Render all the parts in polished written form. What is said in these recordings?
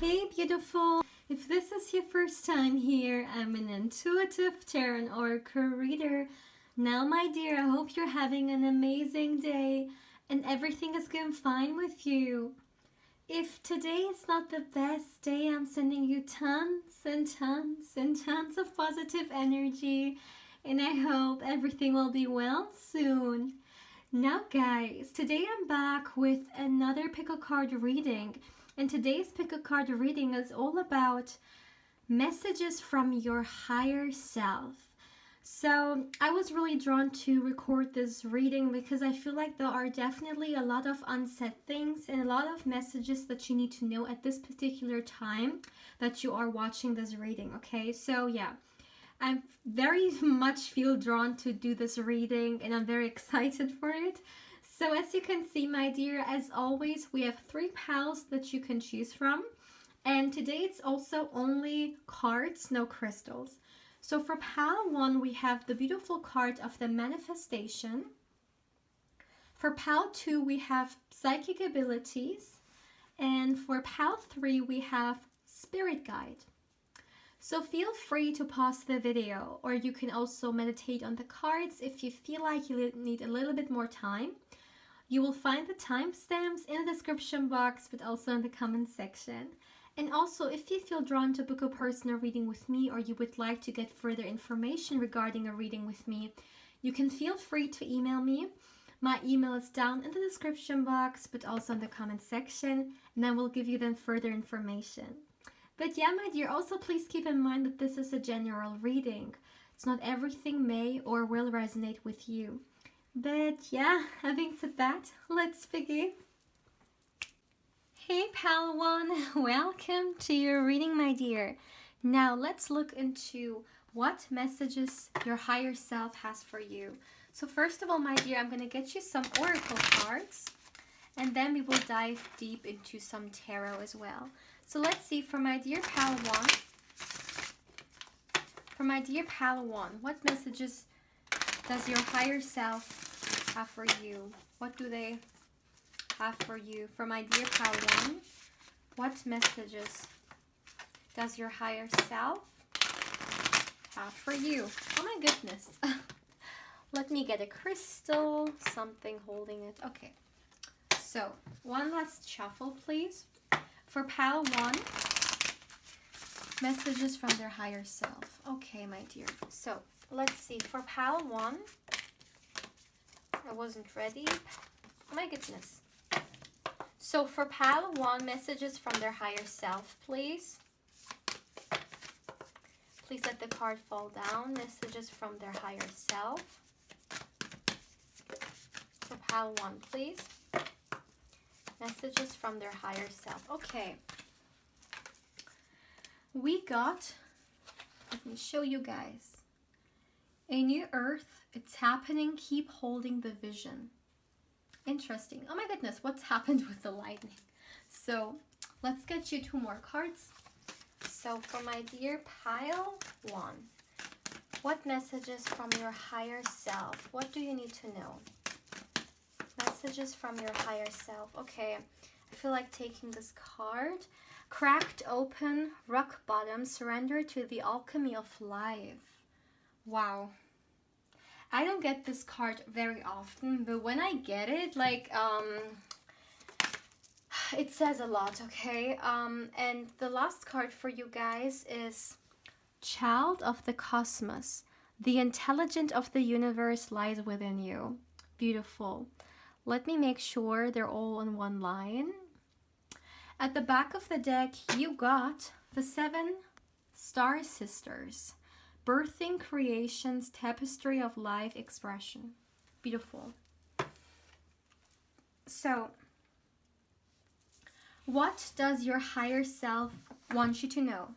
Hey beautiful! If this is your first time here, I'm an intuitive tarot oracle reader. Now my dear, I hope you're having an amazing day and everything is going fine with you. If today is not the best day, I'm sending you tons and tons and tons of positive energy, and I hope everything will be well soon. Now guys, today I'm back with another pick a card reading. And today's pick a card reading is all about messages from your higher self. So I was really drawn to record this reading because I feel like there are definitely a lot of unsaid things and a lot of messages that you need to know at this particular time that you are watching this reading, okay? So yeah, I very much feel drawn to do this reading and I'm very excited for it. So as you can see, my dear, as always, we have 3 piles that you can choose from. And today it's also only cards, no crystals. So for pile 1, we have the beautiful card of the manifestation. For pile 2, we have psychic abilities. And for pile 3, we have spirit guide. So feel free to pause the video, or you can also meditate on the cards if you feel like you need a little bit more time. You will find the timestamps in the description box, but also in the comment section. And also, if you feel drawn to book a personal reading with me, or you would like to get further information regarding a reading with me, you can feel free to email me. My email is down in the description box, but also in the comment section, and I will give you then further information. But yeah, my dear, also please keep in mind that this is a general reading. It's not everything may or will resonate with you. But yeah, having said that, let's begin. Hey pal 1, welcome to your reading, my dear. Now let's look into what messages your higher self has for you. So first of all, my dear, I'm going to get you some oracle cards, and then we will dive deep into some tarot as well. So let's see, for my dear pal 1, what messages does your higher self have for you? What do they have for you? For my dear pal 1, what messages does your higher self have for you? Oh my goodness. Let me get a crystal, something holding it. Okay, so one last shuffle please. For pal 1, messages from their higher self. Okay, my dear. So let's see. For pal 1, I wasn't ready. Oh my goodness. So for pal 1, messages from their higher self, please. Please let the card fall down. Messages from their higher self. For pal 1, please. Messages from their higher self. Okay. We got, let me show you guys. A new earth, it's happening, keep holding the vision. Interesting. Oh my goodness, what's happened with the lightning? So let's get you 2 more cards. So for my dear pile 1, what messages from your higher self? What do you need to know? Messages from your higher self. Okay, I feel like taking this card. Cracked open, rock bottom, surrender to the alchemy of life. Wow. I don't get this card very often, but when I get it, like, it says a lot, okay? And the last card for you guys is Child of the Cosmos. The intelligence of the universe lies within you. Beautiful. Let me make sure they're all in one line. At the back of the deck, you got the 7 Star Sisters. Birthing creations, tapestry of life expression. Beautiful. So, what does your higher self want you to know?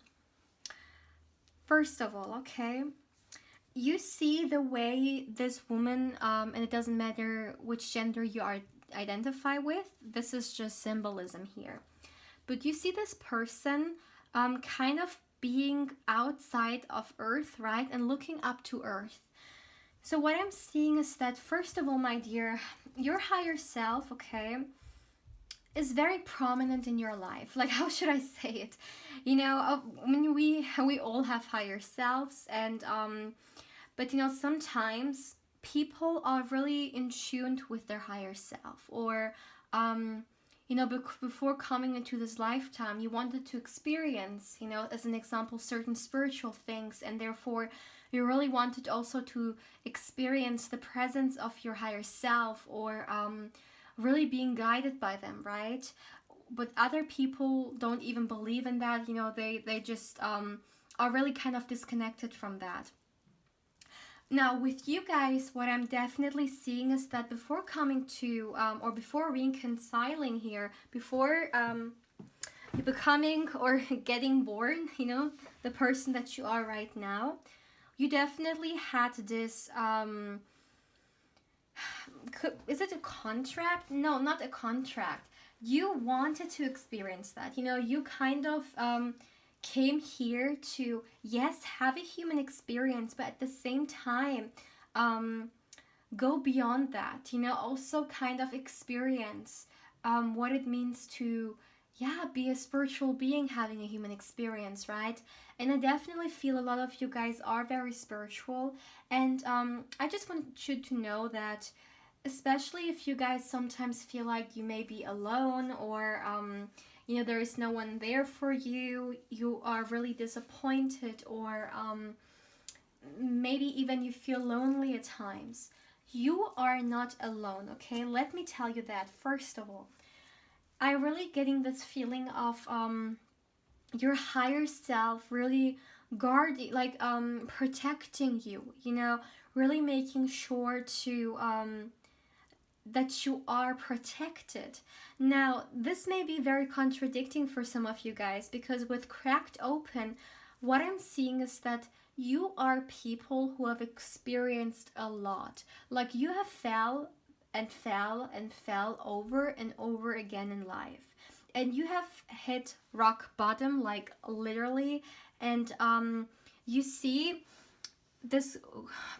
First of all, okay, you see the way this woman, and it doesn't matter which gender you identify with, this is just symbolism here. But you see this person kind of being outside of Earth, right? And looking up to Earth. So what I'm seeing is that, first of all, my dear, your higher self, okay, is very prominent in your life. Like, how should I say it? I mean, we all have higher selves, and but sometimes people are really in tune with their higher self, or um, before coming into this lifetime, you wanted to experience, as an example, certain spiritual things, and therefore you really wanted also to experience the presence of your higher self, or really being guided by them, right? But other people don't even believe in that. They just are really kind of disconnected from that. Now, with you guys, what I'm definitely seeing is that before coming to, or before reconciling here, before becoming or getting born, the person that you are right now, you definitely had this, is it a contract? No, not a contract. You wanted to experience that. You kind of came here to, yes, have a human experience, but at the same time, go beyond that. Also kind of experience what it means to, yeah, be a spiritual being having a human experience, right? And I definitely feel a lot of you guys are very spiritual. And I just want you to know that, especially if you guys sometimes feel like you may be alone, or there is no one there for you, you are really disappointed, or maybe even you feel lonely at times, you are not alone, okay? Let me tell you that first of all. I'm really getting this feeling of your higher self really guarding, like protecting you, really making sure to that you are protected. Now, this may be very contradicting for some of you guys, because with cracked open, what I'm seeing is that you are people who have experienced a lot. Like, you have fell and fell and fell over and over again in life. And you have hit rock bottom, like literally. And you see this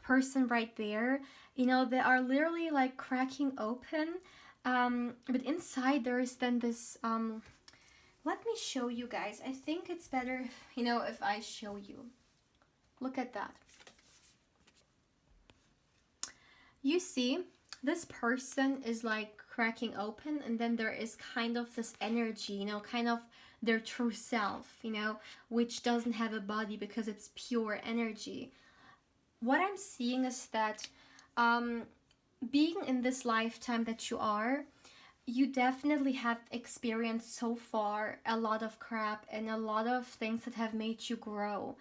person right there, they are literally like cracking open, but inside there is then this let me show you guys. I think it's better if I show you. Look at that. You see, this person is like cracking open, and then there is kind of this energy, kind of their true self, which doesn't have a body because it's pure energy. What I'm seeing is that being in this lifetime that you definitely have experienced so far a lot of crap and a lot of things that have made you grow.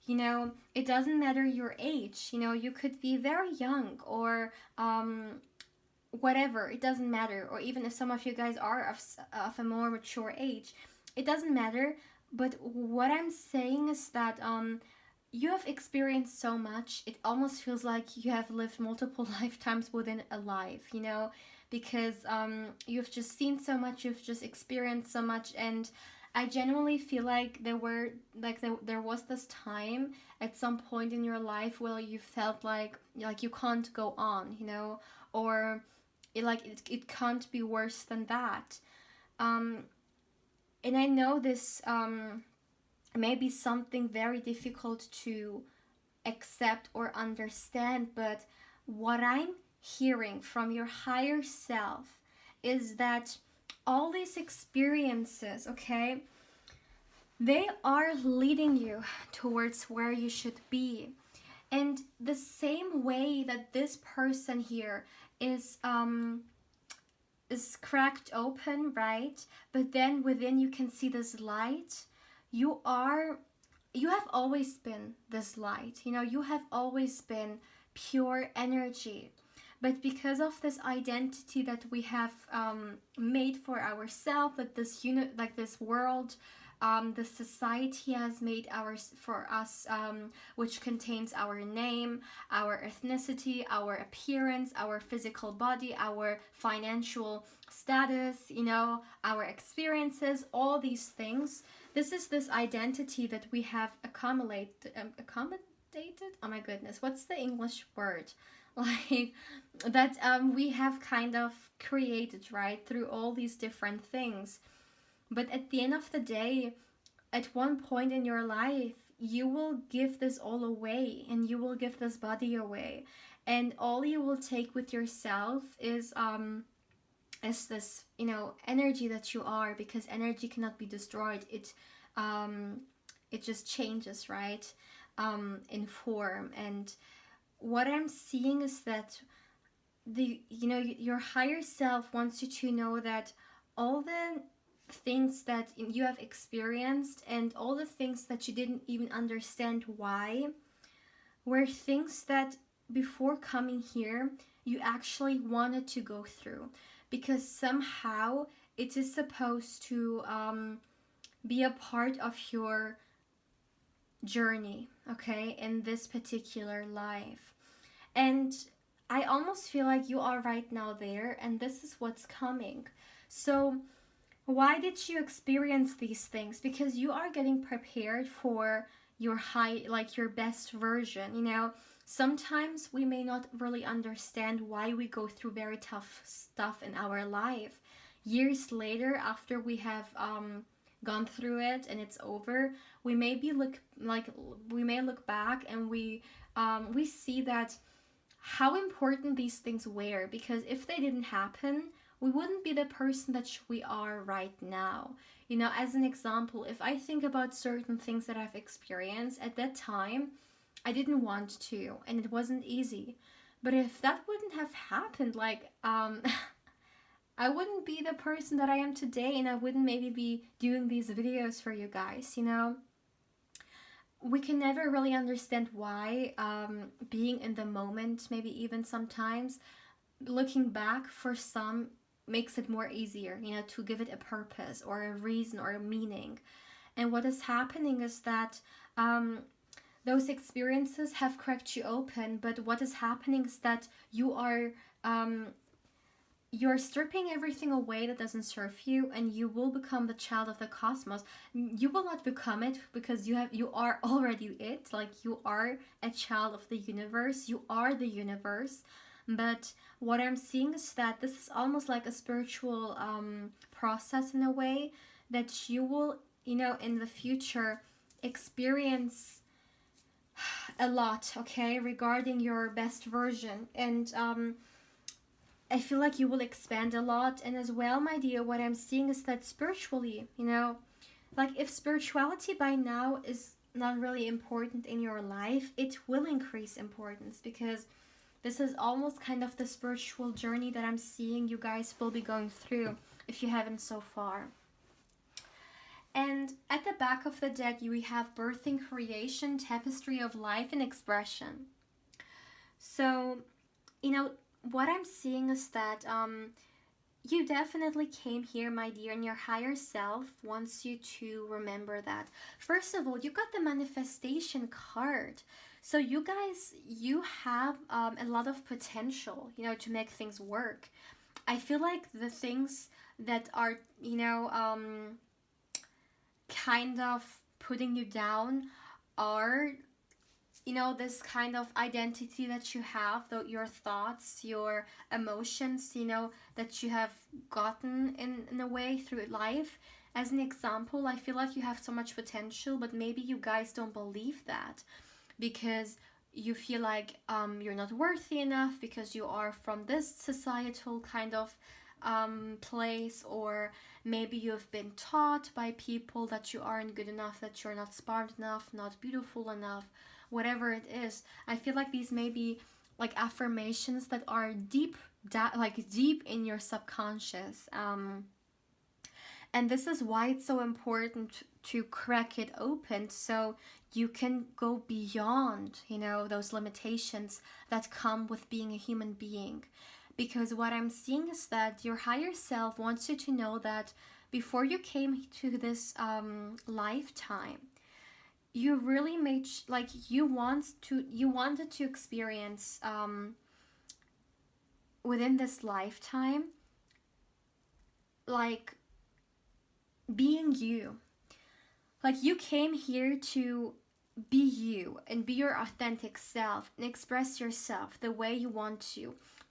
It doesn't matter your age. You could be very young, or whatever. It doesn't matter. Or even if some of you guys are of a more mature age, it doesn't matter. But what I'm saying is that you have experienced so much, it almost feels like you have lived multiple lifetimes within a life, because you've just seen so much, you've just experienced so much. And I genuinely feel like there was this time at some point in your life where you felt like you can't go on, or it can't be worse than that. And I know this may be something very difficult to accept or understand, but what I'm hearing from your higher self is that all these experiences, okay, they are leading you towards where you should be. And the same way that this person here is cracked open, right? But then within you can see this light. You have always been this light. You have always been pure energy. But because of this identity that we have made for ourselves, that this world, the society has made for us, which contains our name, our ethnicity, our appearance, our physical body, our financial status, our experiences, all these things. This is this identity that we have accommodated. Oh my goodness, what's the English word? like that we have kind of created, right, through all these different things. But at the end of the day, at one point in your life, you will give this all away, and you will give this body away, and all you will take with yourself is this, energy that you are, because energy cannot be destroyed. It just changes, right, in form. And what I'm seeing is that your higher self wants you to know that all the things that you have experienced, and all the things that you didn't even understand why, were things that before coming here you actually wanted to go through, because somehow it is supposed to be a part of your journey, okay, in this particular life. And I almost feel like you are right now there, and this is what's coming. So why did you experience these things? Because you are getting prepared for your your best version. Sometimes we may not really understand why we go through very tough stuff in our life. Years later, after we have gone through it and it's over, we may look back, and we see that how important these things were, because if they didn't happen, we wouldn't be the person that we are right now. As an example, if I think about certain things that I've experienced at that time, I didn't want to, and it wasn't easy. But if that wouldn't have happened, I wouldn't be the person that I am today, and I wouldn't maybe be doing these videos for you guys. We can never really understand why, being in the moment, maybe even sometimes looking back, for some makes it more easier, to give it a purpose or a reason or a meaning. And what is happening is that those experiences have cracked you open, but what is happening is that you're stripping everything away that doesn't serve you, and you will become the child of the cosmos. You will not become it, because you are already it. Like, you are a child of the universe. You are the universe. But what I'm seeing is that this is almost like a spiritual process, in a way, that you will, in the future, experience a lot, okay, regarding your best version. And I feel like you will expand a lot. And as well, my dear, what I'm seeing is that spiritually, if spirituality by now is not really important in your life, it will increase importance, because this is almost kind of the spiritual journey that I'm seeing you guys will be going through, if you haven't so far. And at the back of the deck, we have birthing, creation, tapestry of life, and expression. So, what I'm seeing is that you definitely came here, my dear, and your higher self wants you to remember that. First of all, you got the manifestation card. So you guys, you have a lot of potential, to make things work. I feel like the things that are, kind of putting you down are, this kind of identity that you have, your thoughts, your emotions, that you have gotten in a way through life. As an example, I feel like you have so much potential, but maybe you guys don't believe that, because you feel like you're not worthy enough, because you are from this societal kind of place, or maybe you've been taught by people that you aren't good enough, that you're not smart enough, not beautiful enough, whatever it is. I feel like these may be like affirmations that are deep in your subconscious. And this is why it's so important to crack it open, so you can go beyond, those limitations that come with being a human being. Because what I'm seeing is that your higher self wants you to know that before you came to this lifetime, you really made you wanted to experience within this lifetime, being you. You came here to be you and be your authentic self and express yourself the way you want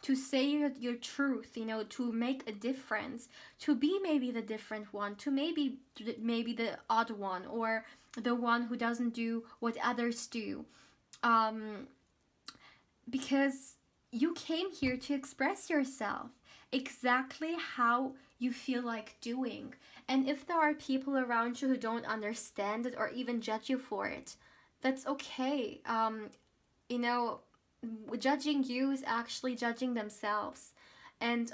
to say your truth, you know, to make a difference, to be maybe the different one, to maybe the odd one, or the one who doesn't do what others do, um, because you came here to express yourself exactly how you feel like doing. And if there are people around you who don't understand it or even judge you for it, that's okay. You know, judging you is actually judging themselves. And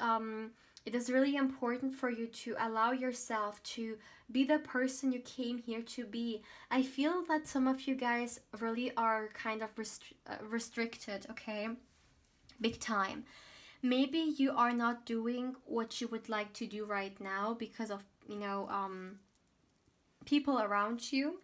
it is really important for you to allow yourself to be the person you came here to be. I feel that some of you guys really are kind of restricted, okay? Big time. Maybe you are not doing what you would like to do right now because of, you know, people around you.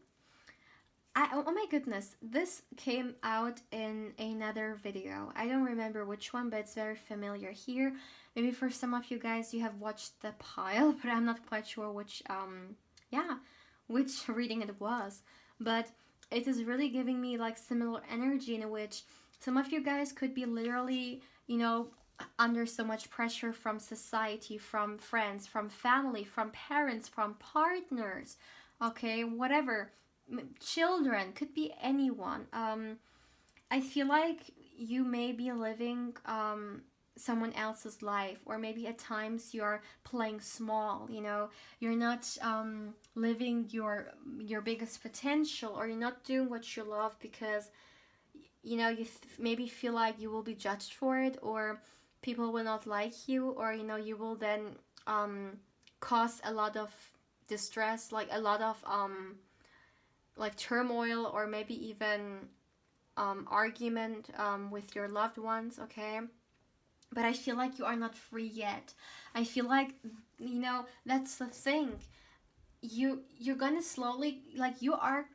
Oh my goodness, this came out in another video. I don't remember which one, but it's very familiar here. Maybe for some of you guys, you have watched The Pile, but I'm not quite sure which, which reading it was. But it is really giving me like similar energy in which some of you guys could be literally, you know, under so much pressure from society, from friends, from family, from parents, from partners, okay, whatever, children, could be anyone. I feel like you may be living someone else's life, or maybe at times you're playing small, you know, you're not living your biggest potential, or you're not doing what you love because, you know, you maybe feel like you will be judged for it, or people will not like you, or, you know, you will then cause a lot of distress, like a lot of like turmoil, or maybe even argument with your loved ones, okay? But I feel like you are not free yet. I feel like, you know, that's the thing. You're gonna slowly, like, you are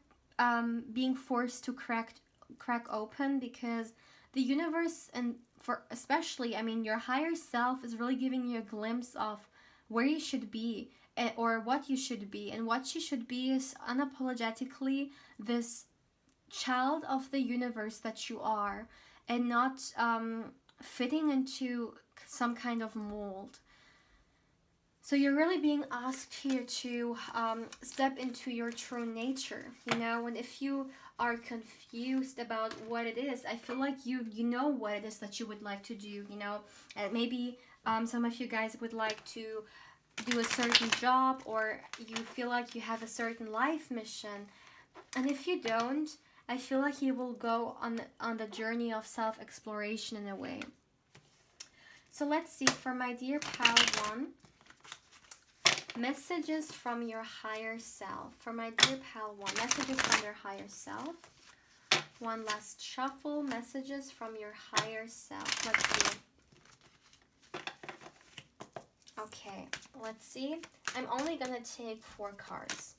being forced to crack open, because the universe, and for especially, I mean, your higher self is really giving you a glimpse of where you should be, or what you should be. And what you should be is unapologetically this child of the universe that you are, and not fitting into some kind of mold. So you're really being asked here to step into your true nature, you know. And if you are confused about what it is, I feel like you know what it is that you would like to do, you know. And maybe some of you guys would like to do a certain job, or you feel like you have a certain life mission. And if you don't, I feel like you will go on the journey of self-exploration in a way. So let's see, for my dear pal one, messages from your higher self. For my dear pal one, messages from your higher self. One last shuffle, messages from your higher self. Let's see. Okay, let's see. I'm only gonna take 4 cards.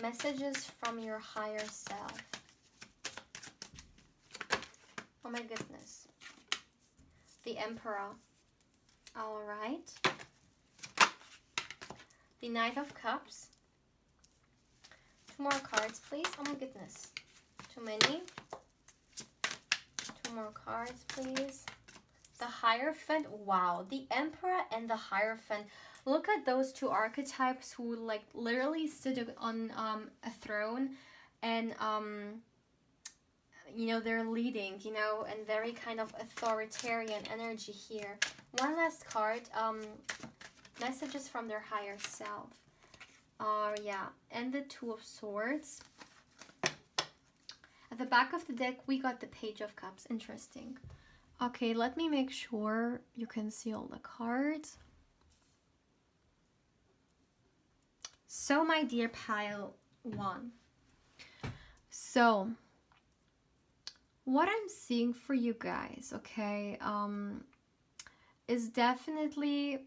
Messages from your higher self. Oh my goodness. The Emperor. All right. The Knight of Cups. 2 more cards, please. Oh my goodness. Too many. 2 more cards, please. The Hierophant. Wow. The Emperor and the Hierophant. Look at those 2 archetypes who like literally sit on a throne, and you know, they're leading, you know, and very kind of authoritarian energy here. One last card. Messages from their higher self. Yeah, and the 2 of Swords. At the back of the deck, we got the Page of Cups. Interesting. Okay, let me make sure you can see all the cards. So, my dear pile one. So, what I'm seeing for you guys, okay, is definitely,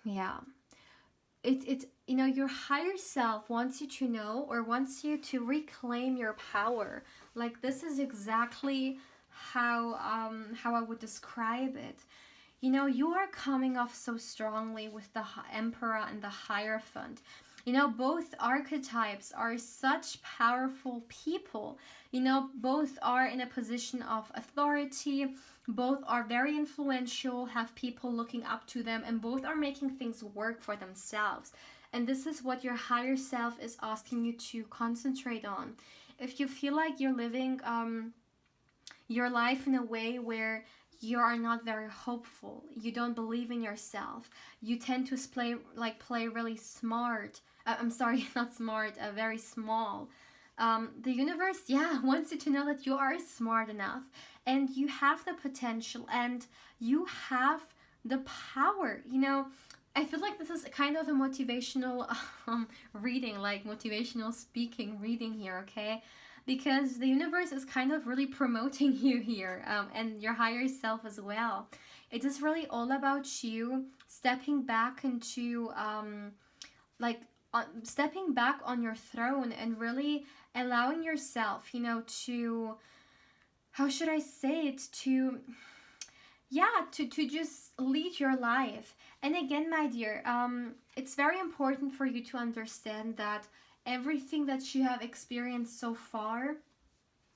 yeah, it you know, your higher self wants you to know, or wants you to reclaim your power. Like, this is exactly how I would describe it. You know, you are coming off so strongly with the Emperor and the Hierophant. Both archetypes are such powerful people. Both are in a position of authority, both are very influential, have people looking up to them, and both are making things work for themselves. And this is what your higher self is asking you to concentrate on. If you feel like you're living your life in a way where you are not very hopeful, you don't believe in yourself, you tend to play really smart, I'm sorry, not smart, very small. The universe, yeah, wants you to know that you are smart enough and you have the potential and you have the power. I feel like this is kind of a motivational reading, like motivational speaking reading here, okay? Because the universe is kind of really promoting you here, and your higher self as well. It is really all about you stepping back into like stepping back on your throne and really allowing yourself, to, how should I say it, to, yeah, to just lead your life. And again, my dear, it's very important for you to understand that everything that you have experienced so far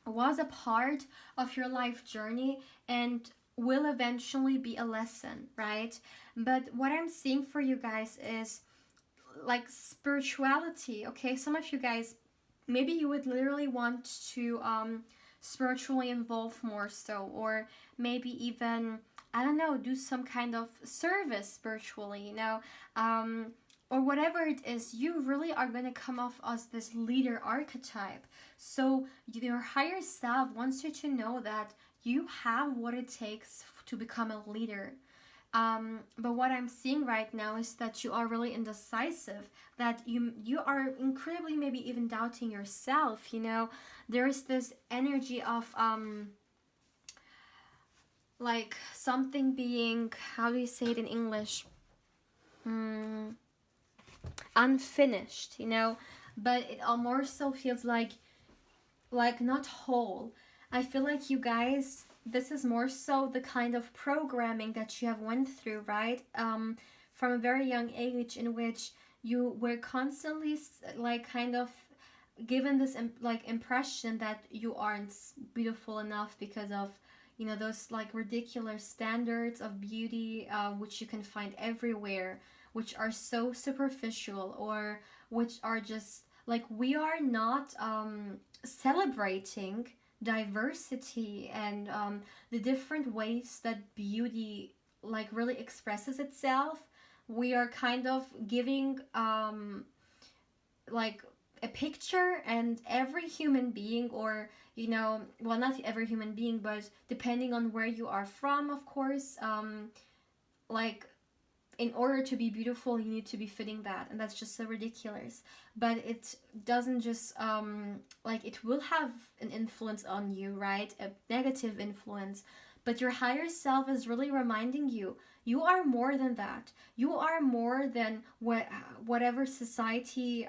was a part of your life journey and will eventually be a lesson, right? But what I'm seeing for you guys is like spirituality, okay? Some of you guys, maybe you would literally want to spiritually involve more so, or maybe even, I don't know, do some kind of service spiritually, or whatever it is. You really are going to come off as this leader archetype. So your higher self wants you to know that you have what it takes to become a leader. But what I'm seeing right now is that you are really indecisive, that you are incredibly maybe even doubting yourself. There's this energy of like something being, how do you say it in English, unfinished, but it more so feels like not whole. I feel like you guys, this is more so the kind of programming that you have went through, right? From a very young age, in which you were constantly like kind of given this like impression that you aren't beautiful enough because of those like ridiculous standards of beauty, which you can find everywhere, which are so superficial, or which are just like, we are not celebrating diversity and the different ways that beauty like really expresses itself. We are kind of giving like a picture, and every human being, or well, not every human being, but depending on where you are from, of course, like, in order to be beautiful, you need to be fitting that, and that's just so ridiculous. But it doesn't just like, it will have an influence on you, right? A negative influence. But your higher self is really reminding you, you are more than that. You are more than whatever society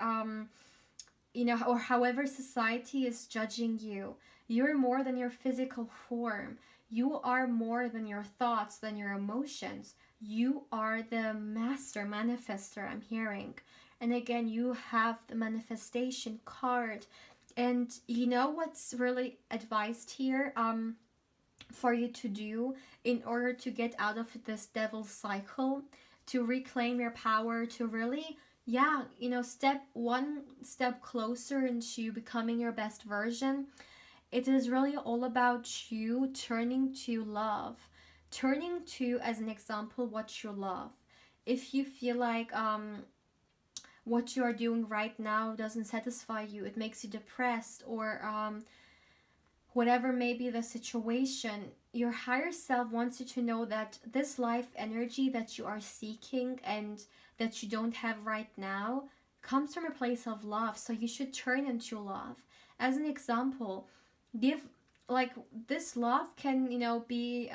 or however society is judging you. You're more than your physical form. You are more than your thoughts, than your emotions. You are the master manifester, I'm hearing. And again, you have the manifestation card. And what's really advised here for you to do in order to get out of this devil cycle, to reclaim your power, to really, yeah, step one step closer into becoming your best version. It is really all about you turning to love, turning to, as an example, what you love. If you feel like what you are doing right now doesn't satisfy you, it makes you depressed, or whatever may be the situation, your higher self wants you to know that this life energy that you are seeking and that you don't have right now comes from a place of love. So you should turn into love. As an example, give, like, this love can be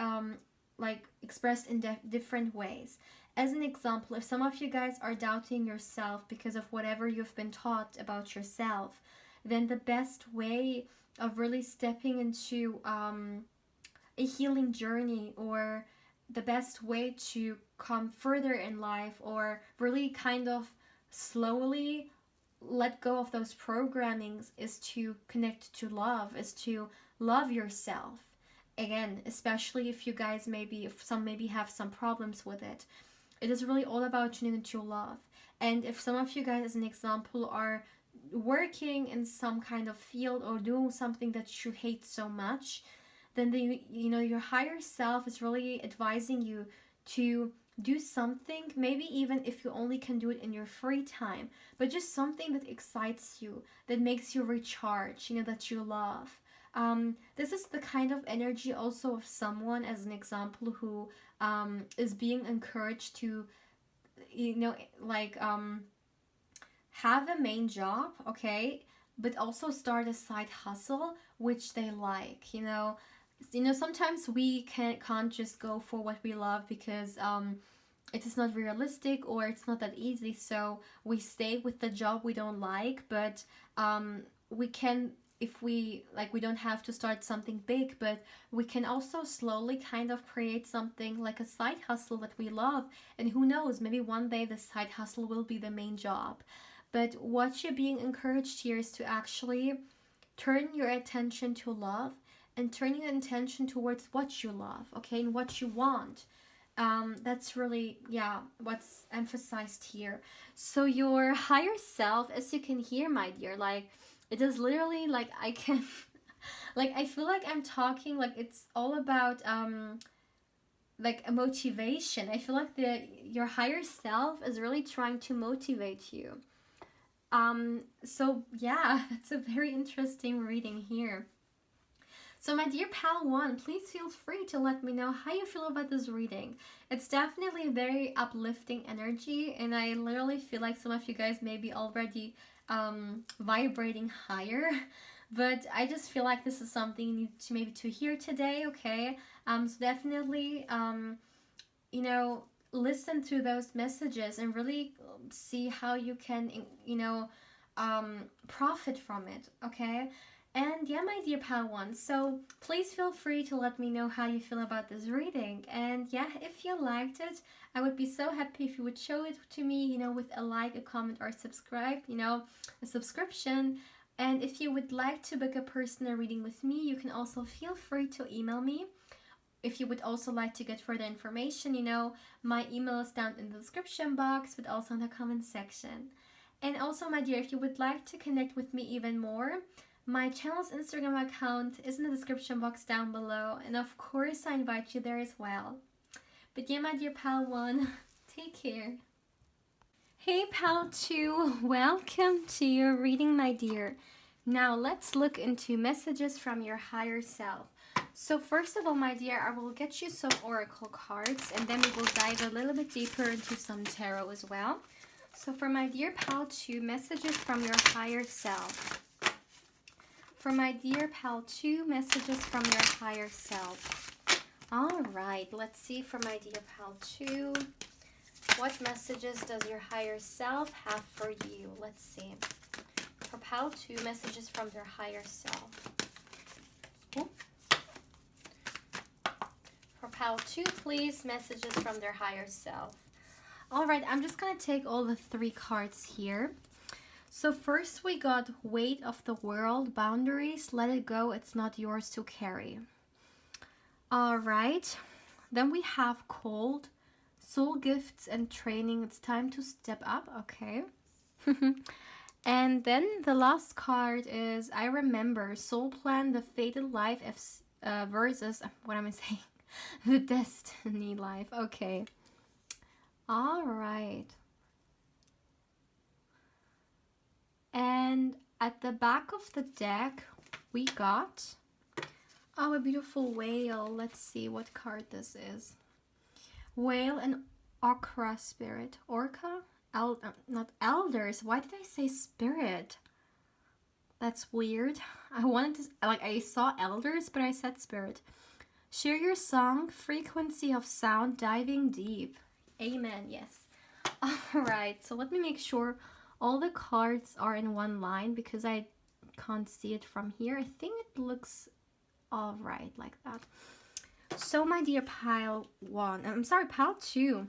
like expressed in different ways. As an example, if some of you guys are doubting yourself because of whatever you've been taught about yourself, then the best way of really stepping into a healing journey, or the best way to come further in life, or really kind of slowly let go of those programmings is to connect to love, is to love yourself. Again, especially if you guys if some maybe have some problems with it. It is really all about tuning into love. And if some of you guys, as an example, are working in some kind of field or doing something that you hate so much, then your higher self is really advising you to do something, maybe even if you only can do it in your free time, but just something that excites you, that makes you recharge, that you love. This is the kind of energy also of someone, as an example, who is being encouraged to, have a main job, okay, but also start a side hustle which they like. Sometimes we can't just go for what we love because it is not realistic or it's not that easy, so we stay with the job we don't like. But we can, if we we don't have to start something big, but we can also slowly kind of create something like a side hustle that we love, and who knows, maybe one day the side hustle will be the main job. But what you're being encouraged here is to actually turn your attention to love and turn your attention towards what you love, okay, and what you want. That's really, what's emphasized here. So your higher self, as you can hear, my dear, it is literally I can, I feel like I'm talking it's all about a motivation. I feel like your higher self is really trying to motivate you. So yeah, that's a very interesting reading here. So my dear pal one, please feel free to let me know how you feel about this reading. It's definitely a very uplifting energy, and I literally feel like some of you guys may be already vibrating higher, but I just feel like this is something you need to maybe to hear today, okay? So definitely, listen to those messages and really see how you can, profit from it, okay? And yeah, my dear pal one, so please feel free to let me know how you feel about this reading. And yeah, if you liked it, I would be so happy if you would show it to me, with a like, a comment, or subscribe, a subscription. And if you would like to book a personal reading with me, you can also feel free to email me. If you would also like to get further information, my email is down in the description box, but also in the comment section. And also, my dear, if you would like to connect with me even more, my channel's Instagram account is in the description box down below, and of course I invite you there as well. But yeah, my dear pal one, take care. Hey pal two, welcome to your reading, my dear. Now let's look into messages from your higher self. So first of all, my dear, I will get you some oracle cards, and then we will dive a little bit deeper into some tarot as well. So for my dear pal two, messages from your higher self. For my dear pal two, messages from your higher self. All right, let's see for my dear pal two. What messages does your higher self have for you? Let's see. For pal two, messages from their higher self. Ooh. For pal two, please, messages from their higher self. All right, I'm just going to take all the three cards here. So first we got weight of the world, boundaries, let it go, it's not yours to carry. All right, then we have cold, soul gifts and training, it's time to step up, okay. And then the last card is I remember, soul plan, the fated life versus, what am I saying? The destiny life, okay. All right. And at the back of the deck, we got, a beautiful whale. Let's see what card this is. Whale and Okra spirit. Orca? Not elders. Why did I say spirit? That's weird. I wanted to, I saw elders, but I said spirit. Share your song, frequency of sound, diving deep. Amen, yes. All right, so let me make sure all the cards are in one line because I can't see it from here. I think it looks all right like that. So my dear pile one, pile two,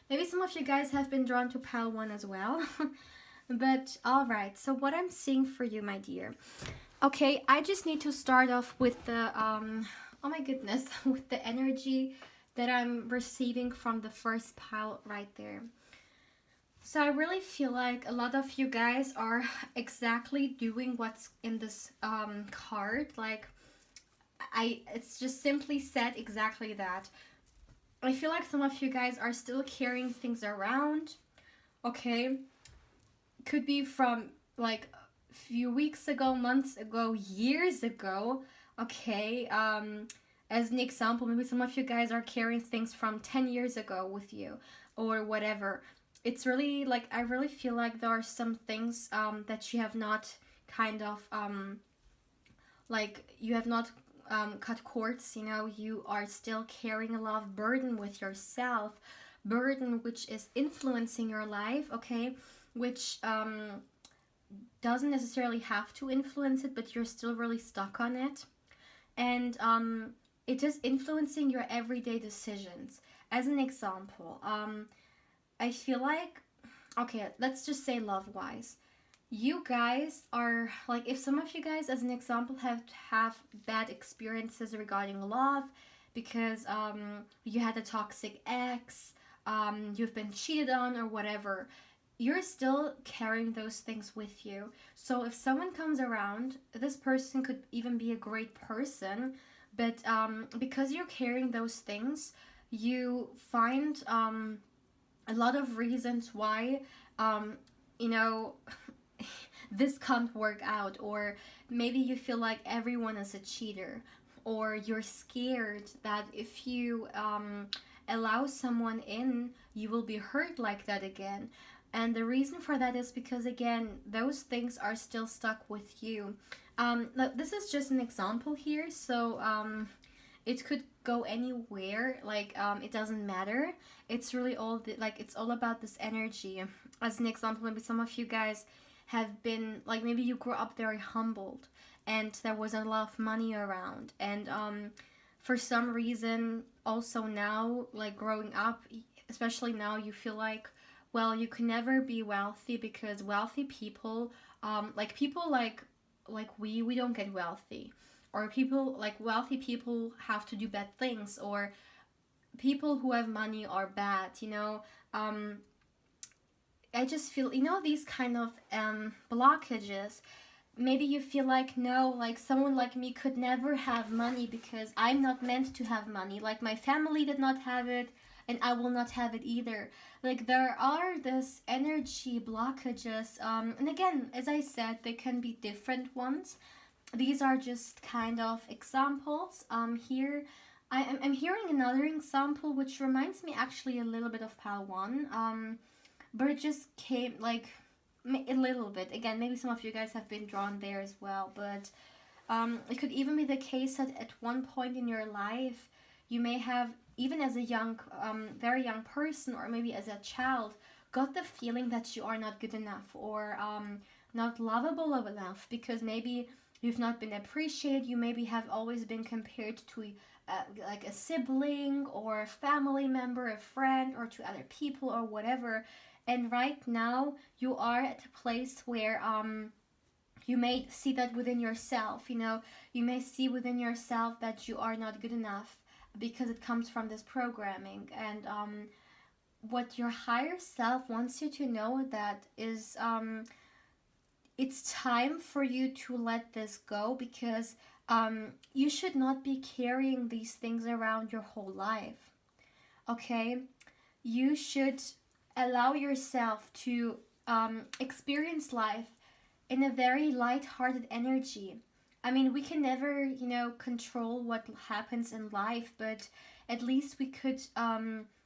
Maybe some of you guys have been drawn to pile one as well. But all right, so what I'm seeing for you, my dear. Okay, I just need to start off with the oh my goodness, with the energy that I'm receiving from the first pile right there. So I really feel like a lot of you guys are exactly doing what's in this card. Like it's just simply said exactly that. I feel like some of you guys are still carrying things around. Okay, could be from like a few weeks ago, months ago, years ago. Okay, as an example, maybe some of you guys are carrying things from 10 years ago with you or whatever. It's really like, I really feel like there are some things that you have not kind of like you have not cut cords. You are still carrying a lot of burden with yourself, burden which is influencing your life, okay, which doesn't necessarily have to influence it, but you're still really stuck on it. And it is influencing your everyday decisions. As an example, I feel like, okay, let's just say love wise. You guys are like, if some of you guys, as an example, have bad experiences regarding love because you had a toxic ex, you've been cheated on or whatever, you're still carrying those things with you. So if someone comes around, this person could even be a great person, but because you're carrying those things, you find a lot of reasons why you know this can't work out, or maybe you feel like everyone is a cheater, or you're scared that if you allow someone in, you will be hurt like that again. And the reason for that is because, again, those things are still stuck with you. This is just an example here, so it could go anywhere. Like it doesn't matter. It's really it's all about this energy. As an example, maybe some of you guys have been like, maybe you grew up very humbled, and there wasn't a lot of money around, and for some reason, also now, like growing up, especially now, you feel like, well, you can never be wealthy because wealthy people, like people like we don't get wealthy, or people like wealthy people have to do bad things, or people who have money are bad. I just feel, these kind of blockages. Maybe you feel like, no, like someone like me could never have money because I'm not meant to have money. Like my family did not have it, and I will not have it either. Like there are this energy blockages, and again, as I said, they can be different ones. These are just kind of examples. Here, I'm hearing another example which reminds me actually a little bit of Pal 1, but it just came like a little bit. Again, maybe some of you guys have been drawn there as well, but it could even be the case that at one point in your life, you may have, even as a young, very young person, or maybe as a child, got the feeling that you are not good enough, or not lovable enough, because maybe you've not been appreciated. You maybe have always been compared to like a sibling or a family member, a friend, or to other people or whatever. And right now you are at a place where you may see that within yourself. You may see within yourself that you are not good enough because it comes from this programming. And what your higher self wants you to know that is it's time for you to let this go, because you should not be carrying these things around your whole life. Okay? You should allow yourself to experience life in a very light-hearted energy. I mean, we can never, control what happens in life, but at least we could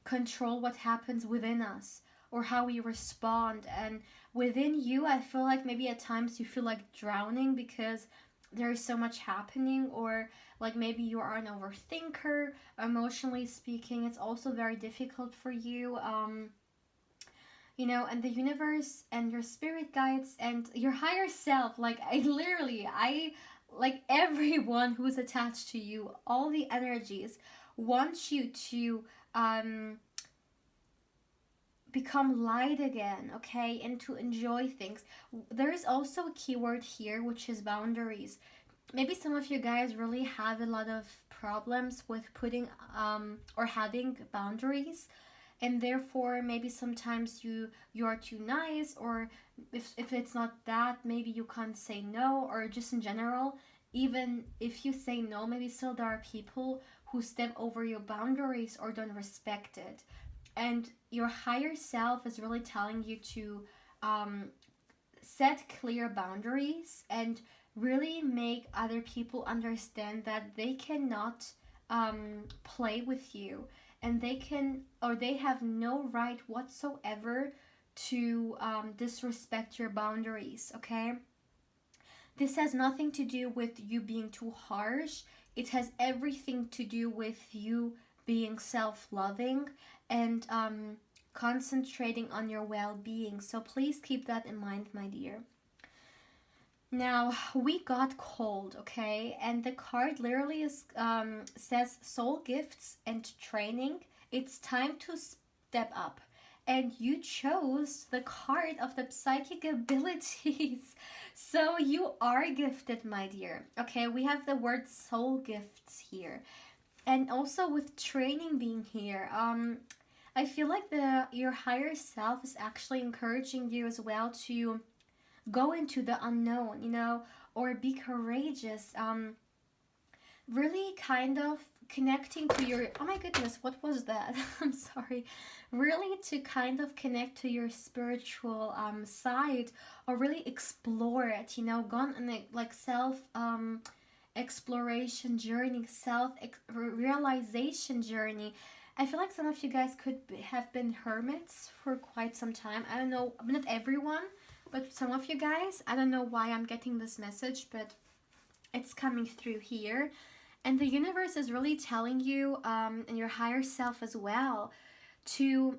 control what happens within us, or how we respond. And within you, I feel like maybe at times you feel like drowning because there is so much happening, or like maybe you are an overthinker. Emotionally speaking, it's also very difficult for you. And the universe and your spirit guides and your higher self, like like everyone who's attached to you, all the energies want you to become light again, okay, and to enjoy things. There is also a keyword here, which is boundaries. Maybe some of you guys really have a lot of problems with putting or having boundaries, and therefore maybe sometimes you are too nice, or if it's not that, maybe you can't say no, or just in general, even if you say no, maybe still there are people who step over your boundaries or don't respect it. And your higher self is really telling you to um, set clear boundaries and really make other people understand that they cannot play with you, and they can, or they have no right whatsoever to disrespect your boundaries, okay? This has nothing to do with you being too harsh. It has everything to do with you being self loving and concentrating on your well being. So please keep that in mind, my dear. Now, we got cold, okay? And the card literally says soul gifts and training. It's time to step up. And you chose the card of the psychic abilities. So you are gifted, my dear. Okay, we have the word soul gifts here. And also with training being here, I feel like your higher self is actually encouraging you as well to go into the unknown, or be courageous. Really kind of connecting to your, oh my goodness, what was that? I'm sorry. Really to kind of connect to your spiritual side, or really explore it, gone on a like self exploration journey, self realization journey. I feel like some of you guys could have been hermits for quite some time. I don't know, not everyone, but some of you guys. I don't know why I'm getting this message, but it's coming through here. And the universe is really telling you, and your higher self as well, to,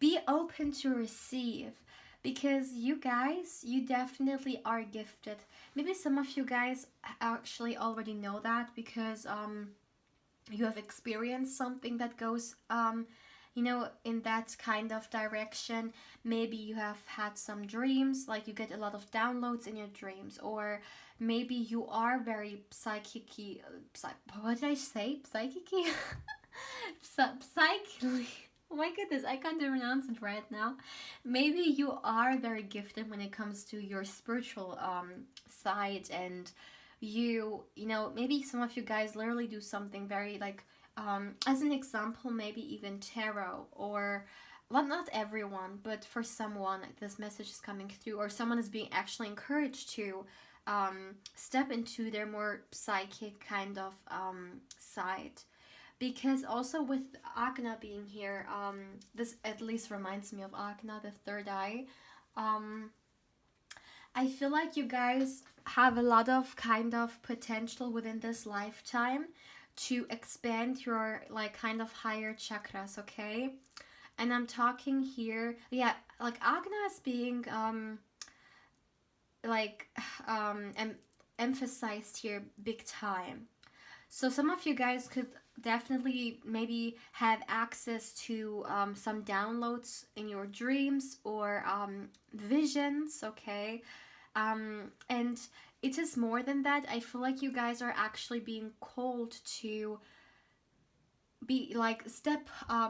be open to receive. Because you guys, you definitely are gifted. Maybe some of you guys actually already know that, because you have experienced something that goes in that kind of direction. Maybe you have had some dreams, like you get a lot of downloads in your dreams, or maybe you are very psychic-y, what did I say? Psychic-y? Psychically. Oh my goodness, I can't pronounce it right now. Maybe you are very gifted when it comes to your spiritual side, and maybe some of you guys literally do something very like, as an example, maybe even tarot, or well, not everyone, but for someone, this message is coming through, or someone is being actually encouraged to step into their more psychic kind of side. Because also with Agna being here, this at least reminds me of Agna, the third eye. I feel like you guys have a lot of kind of potential within this lifetime to expand your like kind of higher chakras, okay? And I'm talking here, yeah, like Agna is being like emphasized here big time. So some of you guys could definitely maybe have access to some downloads in your dreams, or visions, okay? And it is more than that. I feel like you guys are actually being called to be like step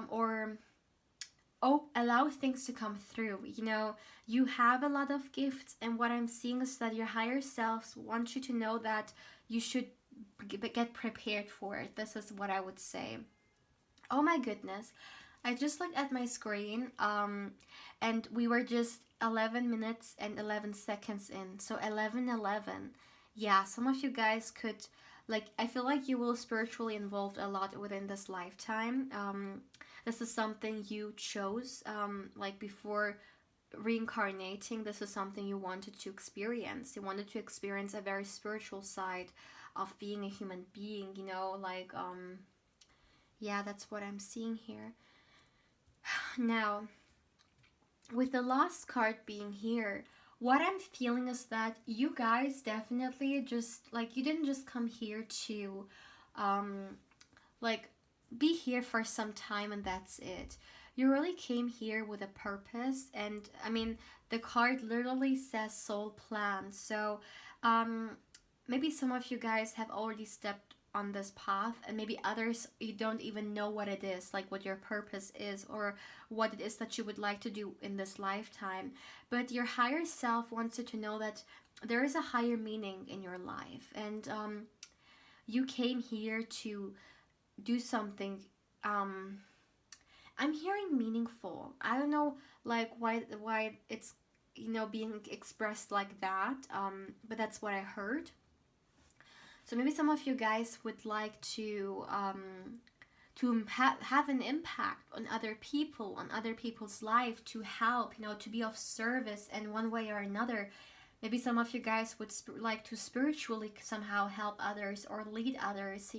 or allow things to come through. You have a lot of gifts, and what I'm seeing is that your higher selves want you to know that you should get prepared for it. This is what I would say. Oh my goodness, I just looked at my screen, and we were just 11 minutes and 11 seconds in. So 11:11. Yeah, some of you guys could, like, I feel like you will spiritually involved a lot within this lifetime. This is something you chose, like before reincarnating. This is something you wanted to experience. You wanted to experience a very spiritual side of being a human being, like, yeah, that's what I'm seeing here. Now, with the last card being here, what I'm feeling is that you guys definitely just, like, you didn't just come here to, like, be here for some time and that's it. You really came here with a purpose, and I mean, the card literally says soul plan. So, um, maybe some of you guys have already stepped on this path, and maybe others you don't even know what it is, like what your purpose is or what it is that you would like to do in this lifetime. But your higher self wants you to know that there is a higher meaning in your life, and you came here to do something. um I'm hearing meaningful. I don't know, like, why it's, being expressed like that, but that's what I heard. So maybe some of you guys would like to have an impact on other people, on other people's life, to help, to be of service in one way or another. Maybe some of you guys would like to spiritually somehow help others or lead others,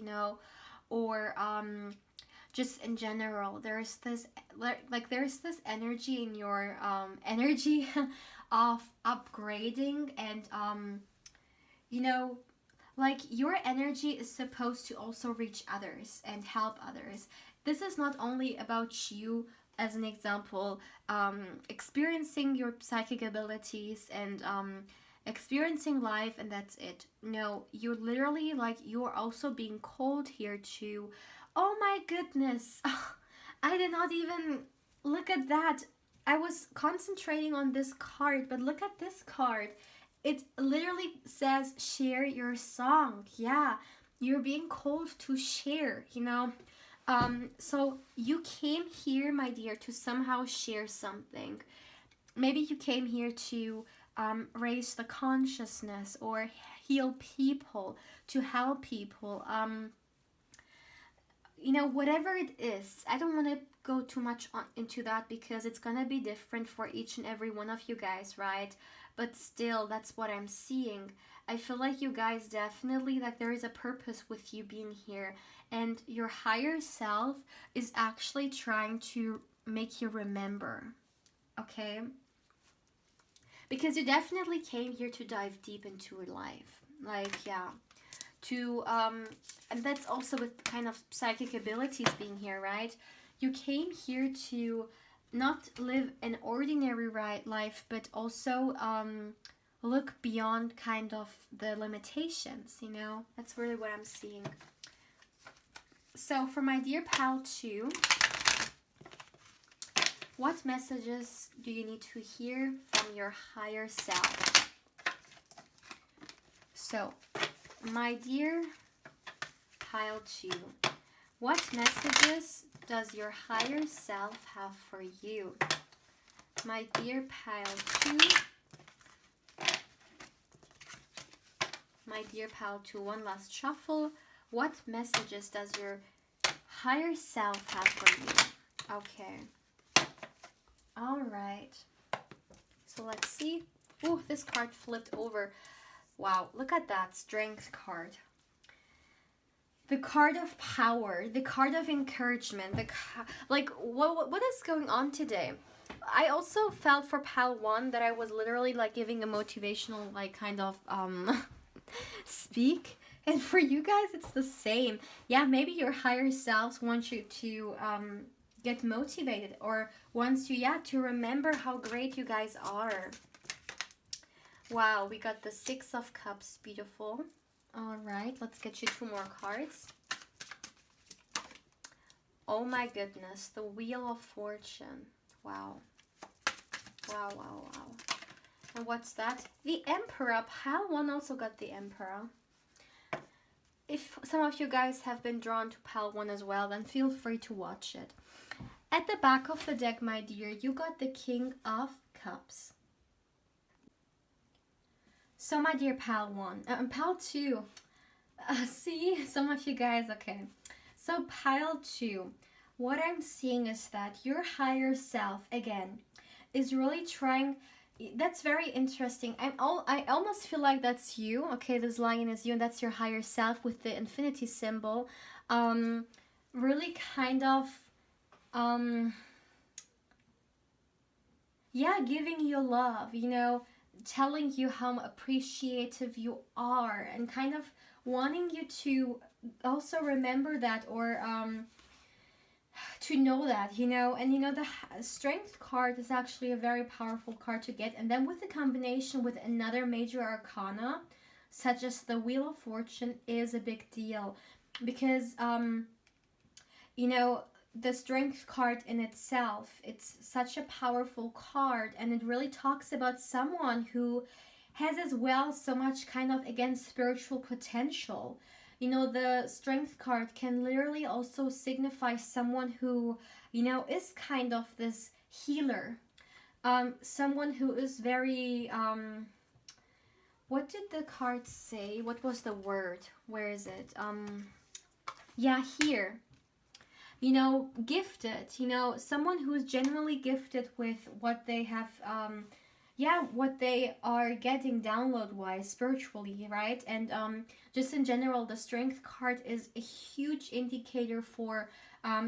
or just in general. There's this energy in your energy of upgrading, and you know like your energy is supposed to also reach others and help others. This is not only about you, as an example, experiencing your psychic abilities and experiencing life, and that's it. No, you're literally, like, you're also being called here to, oh my goodness, I did not even look at that. I was concentrating on this card, but look at this card. It literally says share your song. Yeah, you're being called to share. So you came here, my dear, to somehow share something. Maybe you came here to raise the consciousness or heal people, to help people. Whatever it is. I don't want to go too much into that because it's gonna be different for each and every one of you guys, right? But still, that's what I'm seeing. I feel like you guys definitely, like, there is a purpose with you being here, and your higher self is actually trying to make you remember, okay? Because you definitely came here to dive deep into your life. Like, yeah. And that's also with kind of psychic abilities being here, right? You came here to not live an ordinary life, but also look beyond kind of the limitations, That's really what I'm seeing. So for my dear pal 2, what messages do you need to hear from your higher self? So, my dear pile 2, what messages does your higher self have for you? My dear pile 2. My dear pile 2, one last shuffle. What messages does your higher self have for you? Okay. All right. So let's see. Ooh, this card flipped over. Wow, look at that strength card. The card of power, the card of encouragement, what is going on today? I also felt for pile 1 that I was literally, like, giving a motivational, like, kind of speak, and for you guys it's the same. Yeah, maybe your higher selves want you to get motivated, or wants you, to remember how great you guys are. Wow, we got the 6 of Cups. Beautiful. All right, let's get you 2 more cards. Oh my goodness, the Wheel of Fortune. Wow. Wow, wow, wow. And what's that? The Emperor. Pile 1 also got the Emperor. If some of you guys have been drawn to pile 1 as well, then feel free to watch it. At the back of the deck, my dear, you got the King of Cups. So, my dear pile 1, pile 2, see, some of you guys, okay. So, pile 2, what I'm seeing is that your higher self, again, is really trying. That's very interesting. I almost feel like that's you. Okay, this lion is you, and that's your higher self with the infinity symbol. Really kind of, giving you love, telling you how appreciative you are, and kind of wanting you to also remember that, or to know that, and the strength card is actually a very powerful card to get. And then with the combination with another major arcana, such as the Wheel of Fortune, is a big deal because, the strength card in itself, it's such a powerful card, and it really talks about someone who has as well so much kind of, again, spiritual potential. The strength card can literally also signify someone who, is kind of this healer. Someone who is very, what did the card say? What was the word? Where is it? Yeah, here. Gifted. Someone who is genuinely gifted with what they have, what they are getting download wise spiritually, right? And just in general, the strength card is a huge indicator for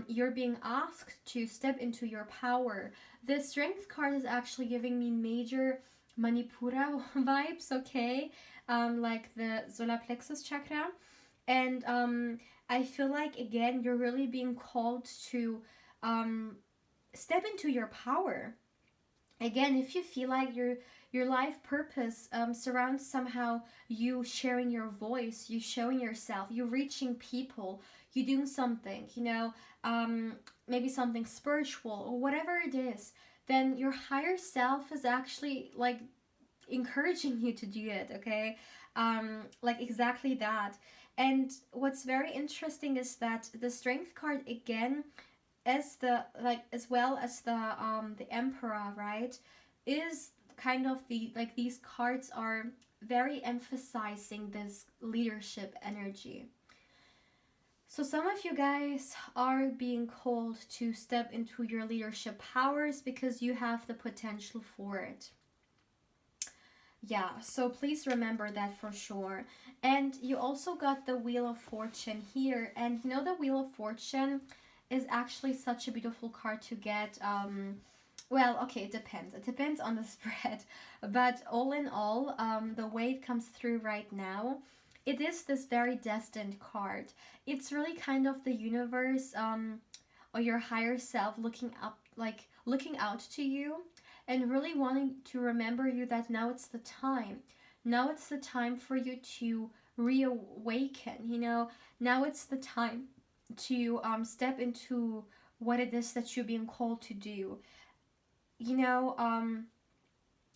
you're being asked to step into your power. The strength card is actually giving me major Manipura vibes, okay? Like the solar plexus chakra. And I feel like, again, you're really being called to step into your power. Again, if you feel like your life purpose surrounds somehow you sharing your voice, you showing yourself, you reaching people, you doing something, maybe something spiritual or whatever it is, then your higher self is actually like encouraging you to do it, okay? Like exactly that. And what's very interesting is that the strength card, again, as well as the Emperor, right, is kind of these cards are very emphasizing this leadership energy. So some of you guys are being called to step into your leadership powers because you have the potential for it. Yeah, so please remember that for sure. And you also got the Wheel of Fortune here. And the Wheel of Fortune is actually such a beautiful card to get. Well, okay, it depends. It depends on the spread. But all in all, the way it comes through right now, it is this very destined card. It's really kind of the universe or your higher self looking out to you and really wanting to remember you that now it's the time. Now it's the time for you to reawaken, Now it's the time to step into what it is that you're being called to do.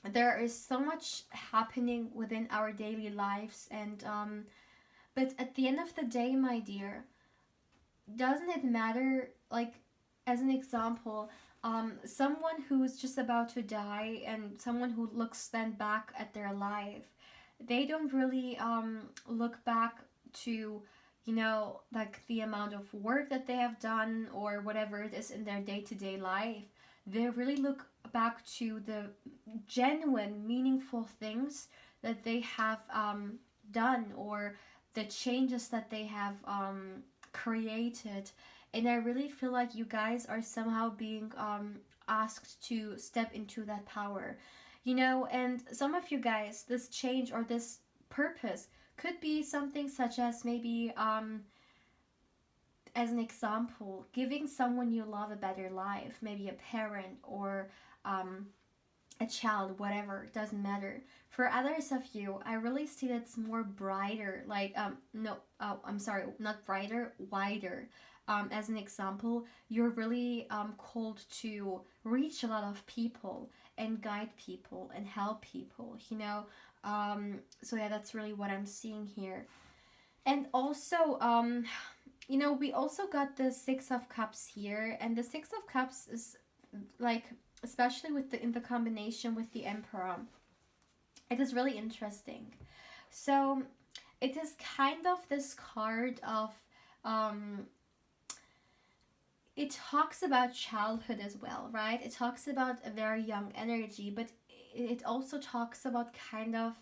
There is so much happening within our daily lives, and but at the end of the day, my dear, doesn't it matter, like, as an example, someone who's just about to die and someone who looks then back at their life, they don't really look back to, like the amount of work that they have done or whatever it is in their day-to-day life. They really look back to the genuine, meaningful things that they have done, or the changes that they have created. And I really feel like you guys are somehow being asked to step into that power. And some of you guys, this change or this purpose could be something such as maybe, as an example, giving someone you love a better life, maybe a parent or a child, whatever, it doesn't matter. For others of you, I really see that it's more brighter, like, I'm sorry, not brighter, wider. As an example, you're really called to reach a lot of people and guide people and help people, so yeah, that's really what I'm seeing here. And also, we also got the Six of Cups here, and the Six of Cups is like, especially in the combination with the Emperor, it is really interesting. So it is kind of this card of it talks about childhood as well, right? It talks about a very young energy, but it also talks about kind of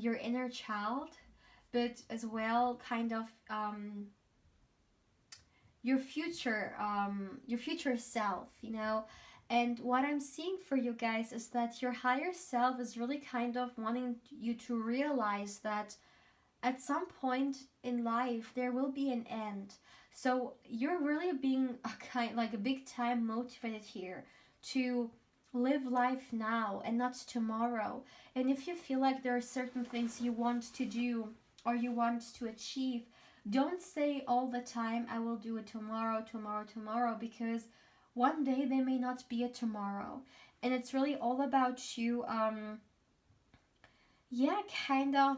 your inner child, but as well kind of your future self, And what I'm seeing for you guys is that your higher self is really kind of wanting you to realize that at some point in life there will be an end. So you're really being a kind, like a big time motivated here to live life now and not tomorrow. And if you feel like there are certain things you want to do or you want to achieve, don't say all the time, I will do it tomorrow, tomorrow, tomorrow, because one day there may not be a tomorrow. And it's really all about you, yeah, kind of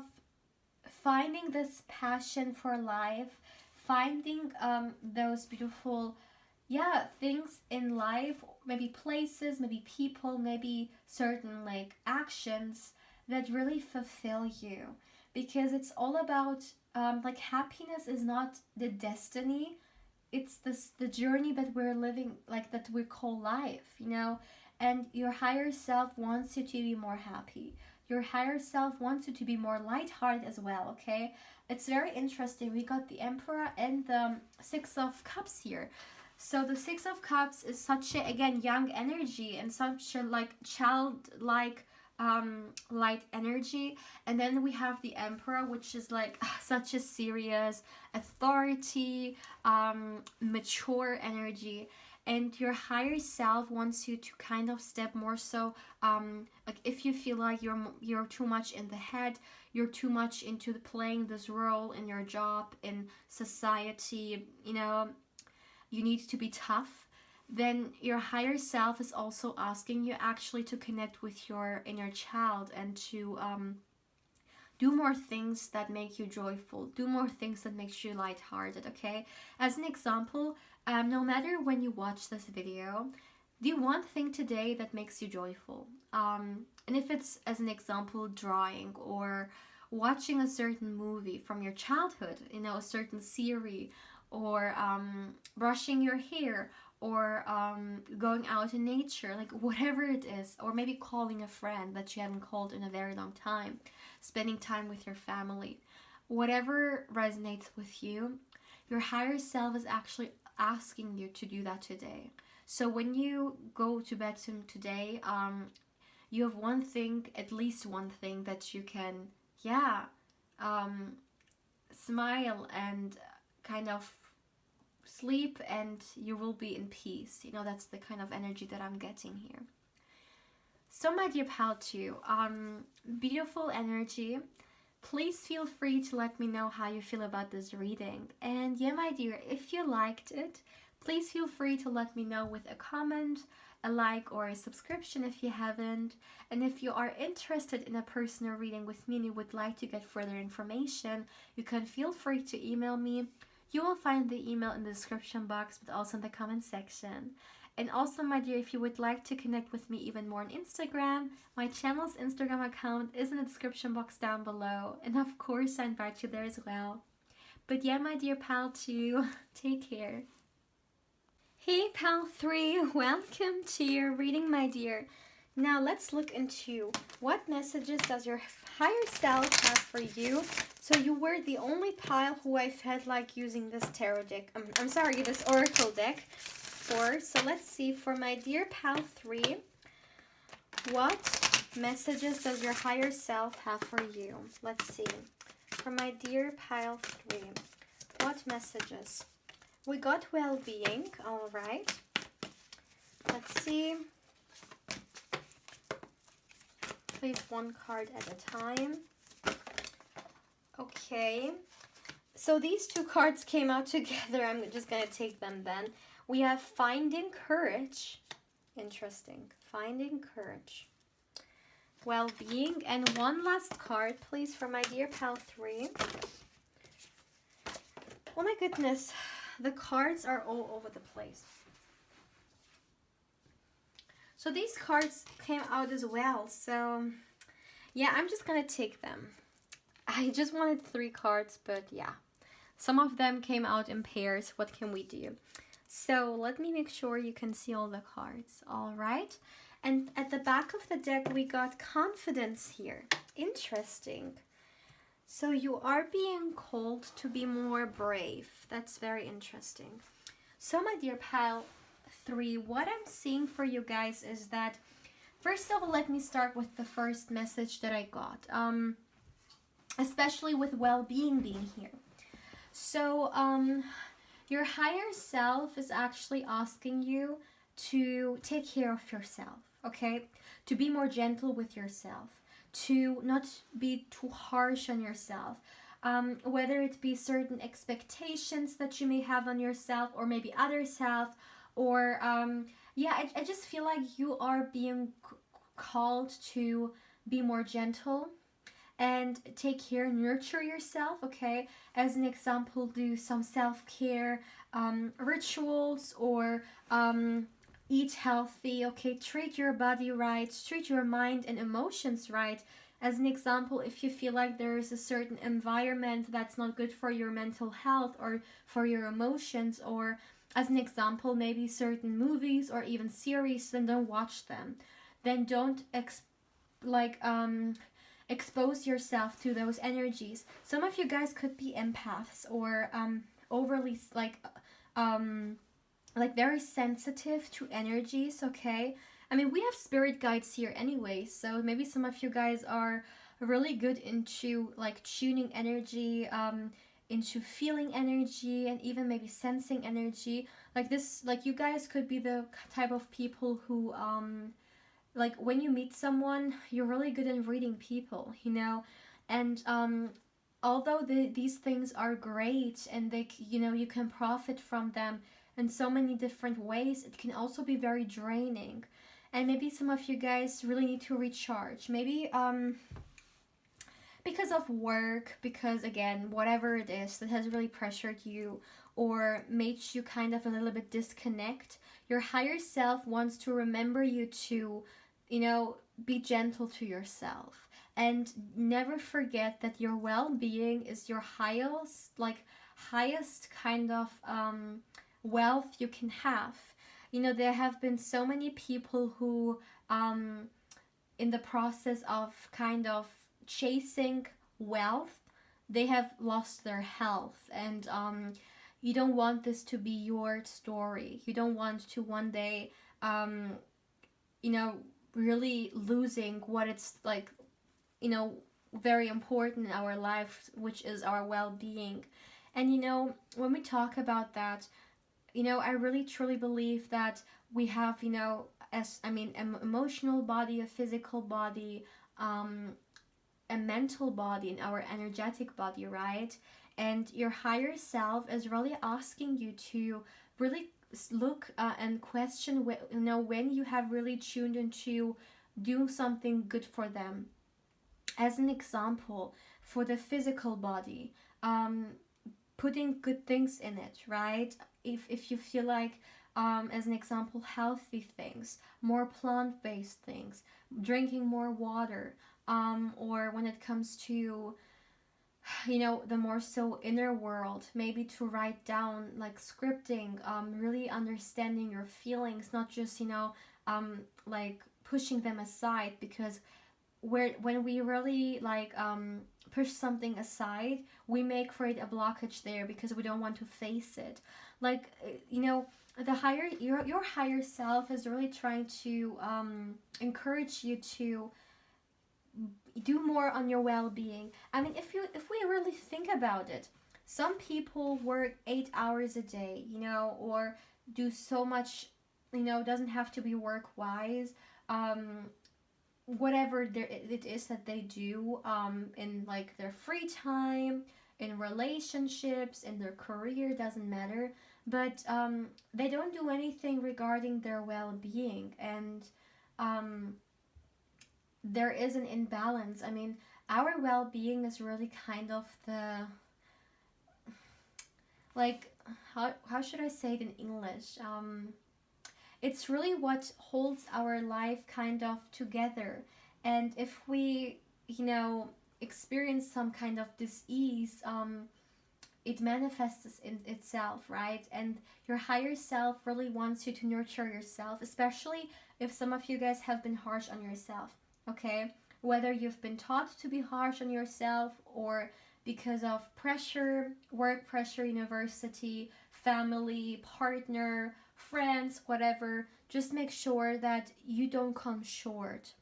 finding this passion for life, finding those beautiful, yeah, things in life, maybe places, maybe people, maybe certain like actions that really fulfill you. Because it's all about like happiness is not the destiny, it's this the journey that we're living, like that we call life, you know. And your higher self wants you to be more happy. Your higher self wants you to be more lighthearted as well, okay? It's very interesting. We got the Emperor and the Six of Cups here. So the Six of Cups is such a, again, young energy and such a like childlike light energy. And then we have the Emperor, which is like such a serious authority, mature energy. And your higher self wants you to kind of step more so, like if you feel like you're too much in the head, you're too much into playing this role in your job, in society, you know, you need to be tough, then your higher self is also asking you actually to connect with your inner child and to do more things that make you joyful, do more things that makes you lighthearted, okay? As an example, no matter when you watch this video, do one thing today that makes you joyful. And if it's, as an example, drawing or watching a certain movie from your childhood, you know, a certain series, or brushing your hair, or going out in nature, like whatever it is, or maybe calling a friend that you haven't called in a very long time, spending time with your family, whatever resonates with you, your higher self is actually asking you to do that today. So when you go to bed today, you have one thing, at least one thing that you can, yeah, smile and kind of sleep, and you will be in peace. You know, that's the kind of energy that I'm getting here. So my dear pal too, beautiful energy. Please feel free to let me know how you feel about this reading. And yeah, my dear, if you liked it, please feel free to let me know with a comment, a like, or a subscription if you haven't. And if you are interested in a personal reading with me and you would like to get further information, you can feel free to email me. You will find the email in the description box, but also in the comment section. And also, my dear, if you would like to connect with me even more on Instagram, my channel's Instagram account is in the description box down below. And of course, I invite you there as well. But yeah, my dear pal 2, take care. Hey pal 3, welcome to your reading, my dear. Now let's look into what messages does your higher self have for you. So you were the only pal who I felt like using this tarot deck. I'm sorry, this oracle deck for. So let's see, for my dear pal 3, what messages does your higher self have for you? Let's see. For my dear pal 3, what messages? We got well-being, all right. Let's see. Please, one card at a time. Okay. So these two cards came out together. I'm just going to take them then. We have Finding Courage. Interesting. Finding Courage. Well-being. And one last card, please, for my dear pal 3. Oh my goodness. The cards are all over the place. So these cards came out as well. So yeah, I'm just going to take them. I just wanted 3 cards, but yeah. Some of them came out in pairs. What can we do? So let me make sure you can see all the cards. All right. And at the back of the deck, we got confidence here. Interesting. So you are being called to be more brave. That's very interesting. So my dear pal 3, what I'm seeing for you guys is that, first of all, let me start with the first message that I got. Especially with well-being being here. So Your higher self is actually asking you to take care of yourself, okay? To be more gentle with yourself, to not be too harsh on yourself. Whether it be certain expectations that you may have on yourself or maybe other self, or yeah, I just feel like you are being called to be more gentle and take care, nurture yourself, okay? As an example, do some self care rituals, or eat healthy, okay? Treat your body right, treat your mind and emotions right. As an example, if you feel like there is a certain environment that's not good for your mental health or for your emotions, or as an example, maybe certain movies or even series, then don't watch them. Then don't like expose yourself to those energies. Some of you guys could be empaths, or overly like very sensitive to energies, okay? I mean, we have spirit guides here anyway, so maybe some of you guys are really good into like tuning energy, into feeling energy, and even maybe sensing energy. Like this, like you guys could be the type of people who like when you meet someone, you're really good at reading people, you know? And although these things are great, and they, you know, you can profit from them in so many different ways, it can also be very draining. And maybe some of you guys really need to recharge. Maybe because of work, because again, whatever it is that has really pressured you or made you kind of a little bit disconnect, your higher self wants to remember you to, you know, be gentle to yourself, and never forget that your well-being is your highest kind of wealth you can have. You know, there have been so many people who in the process of kind of chasing wealth, they have lost their health. And you don't want this to be your story. You don't want to one day you know, really losing what it's like, you know, very important in our life, which is our well-being. And you know, when we talk about that, you know, I really truly believe that we have, you know, as I mean, an emotional body, a physical body, a mental body, and our energetic body, right? And your higher self is really asking you to really look and question, you know, when you have really tuned into doing something good for them. As an example, for the physical body, putting good things in it, right? If you feel like, as an example, healthy things, more plant-based things, drinking more water, or when it comes to, you know, the more so inner world, maybe to write down, like scripting, really understanding your feelings, not just, you know, like pushing them aside, because when we really like push something aside, we may create a blockage there because we don't want to face it. Like, you know, the higher your higher self is really trying to encourage you to do more on your well-being. I mean, if we really think about it, some people work 8 hours a day, you know, or do so much, you know, doesn't have to be work wise, whatever it is that they do in like their free time, in relationships, in their career, doesn't matter, but they don't do anything regarding their well-being. And there is an imbalance. I mean, our well-being is really kind of the, like, how should I say it in English? It's really what holds our life kind of together. And if we, you know, experience some kind of dis-ease, it manifests in itself, right? And your higher self really wants you to nurture yourself, especially if some of you guys have been harsh on yourself, okay? Whether you've been taught to be harsh on yourself, or because of pressure, work pressure, university, family, partner, friends, whatever, just make sure that you don't come short.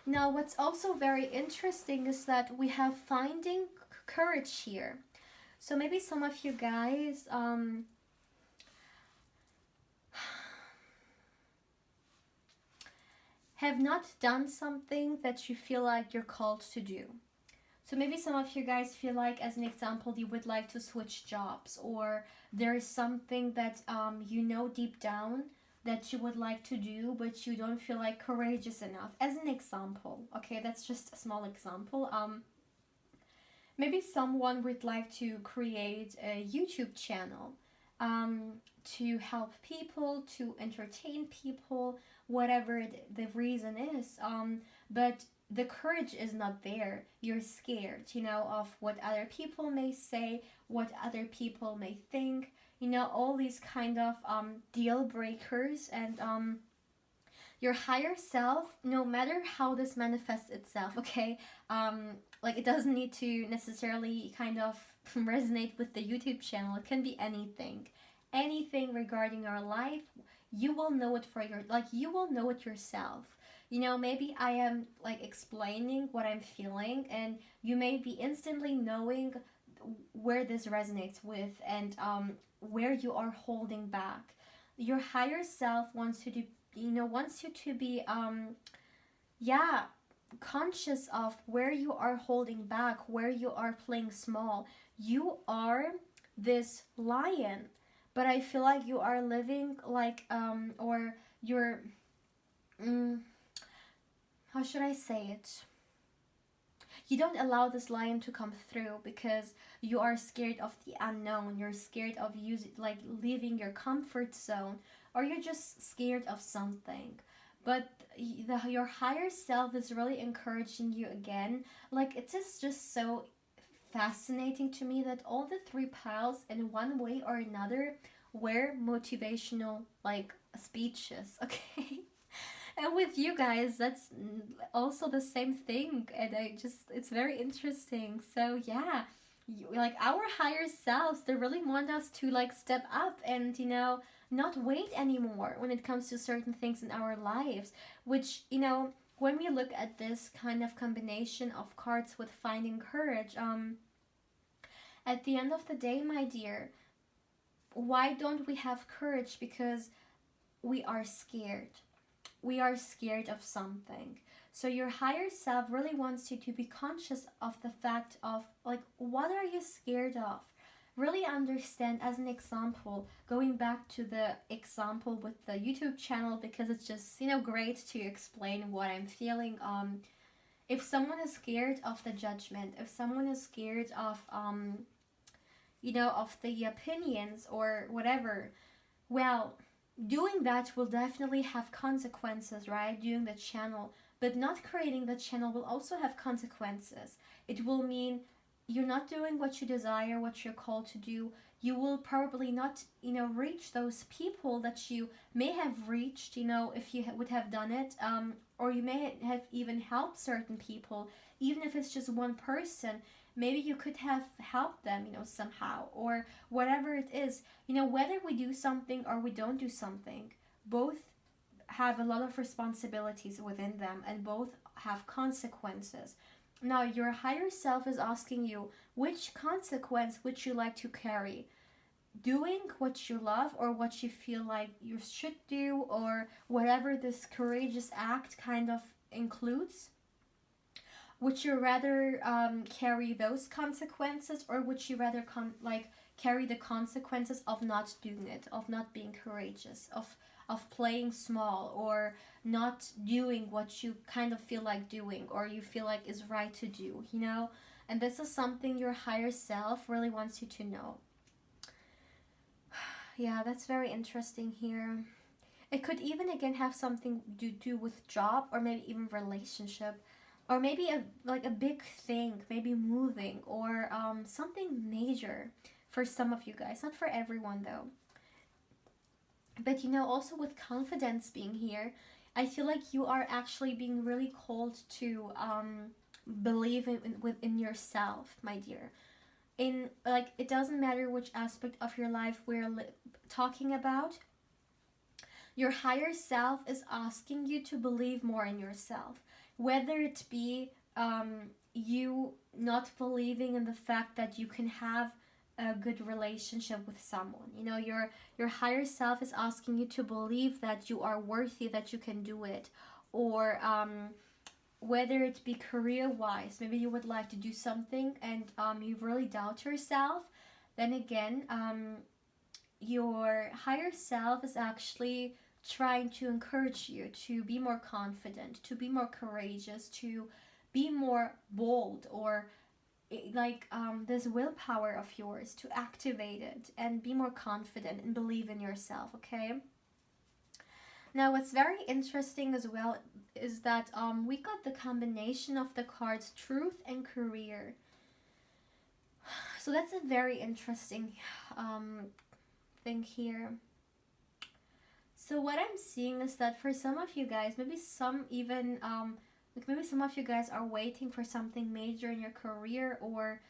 Now, what's also very interesting is that we have finding courage here. So maybe some of you guys have not done something that you feel like you're called to do. So maybe some of you guys feel like, as an example, you would like to switch jobs, or there is something that you know deep down that you would like to do, but you don't feel like courageous enough. As an example, okay, that's just a small example. Maybe someone would like to create a YouTube channel to help people, to entertain people, whatever the reason is. But the courage is not there. You're scared, of what other people may say, what other people may think, all these kind of deal breakers. And your higher self, no matter how this manifests itself, okay, like it doesn't need to necessarily kind of resonate with the YouTube channel. It can be anything regarding your life. You will know it you will know it yourself. Maybe I am like explaining what I'm feeling, and you may be instantly knowing where this resonates with, and where you are holding back. Your higher self wants you to be yeah, conscious of where you are holding back, where you are playing small. You are this lion, but I feel like you are living like or you're how should I say it? You don't allow this lion to come through because you are scared of the unknown. You're scared of leaving your comfort zone, or you're just scared of something. But your higher self is really encouraging you again. Like, it is just so fascinating to me that all the three piles, in one way or another, were motivational like speeches. Okay. And with you guys, that's also the same thing, and it's very interesting. So yeah, like our higher selves, they really want us to like step up and not wait anymore when it comes to certain things in our lives. Which when we look at this kind of combination of cards with finding courage, at the end of the day, my dear, why don't we have courage? Because we are scared. We are scared of something. So your higher self really wants you to be conscious of the fact of like, what are you scared of? Really understand. As an example, going back to the example with the YouTube channel, because it's just great to explain what I'm feeling. If someone is scared of the judgment, if someone is scared of of the opinions or whatever, well, doing that will definitely have consequences, right? Doing the channel, but not creating the channel will also have consequences. It will mean you're not doing what you desire, what you're called to do. You will probably not, reach those people that you may have reached, if you would have done it. Or you may have even helped certain people, even if it's just one person. Maybe you could have helped them, somehow, or whatever it is. Whether we do something or we don't do something, both have a lot of responsibilities within them, and both have consequences. Now, your higher self is asking you, which consequence would you like to carry? Doing what you love, or what you feel like you should do, or whatever this courageous act kind of includes? Would you rather carry those consequences, or would you rather carry the consequences of not doing it, of not being courageous, of playing small, or not doing what you kind of feel like doing, or you feel like is right to do, And this is something your higher self really wants you to know. Yeah, that's very interesting here. It could even again have something to do with job, or maybe even relationship, or maybe a big thing, maybe moving, or something major for some of you guys, not for everyone though. But also with confidence being here, I feel like you are actually being really called to believe within yourself, my dear. In like, it doesn't matter which aspect of your life we're talking about. Your higher self is asking you to believe more in yourself, whether it be you not believing in the fact that you can have a good relationship with someone. You know, your higher self is asking you to believe that you are worthy, that you can do it. Or whether it be career wise, maybe you would like to do something and you really doubt yourself. Then again, your higher self is actually trying to encourage you to be more confident, to be more courageous, to be more bold, or like this willpower of yours to activate it and be more confident and believe in yourself. Okay, now what's very interesting as well is that we got the combination of the cards truth and career. So that's a very interesting thing here. So what I'm seeing is that for some of you guys, maybe some even like maybe some of you guys are waiting for something major in your career, or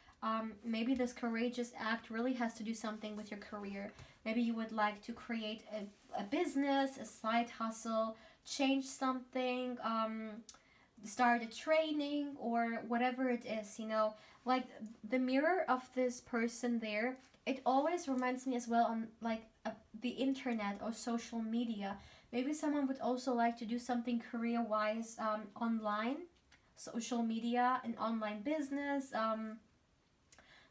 maybe this courageous act really has to do something with your career. Maybe you would like to create a business, a side hustle, change something, start a training, or whatever it is, you know. Like the mirror of this person there, it always reminds me as well on like the internet or social media. Maybe someone would also like to do something career-wise online, social media, an online business,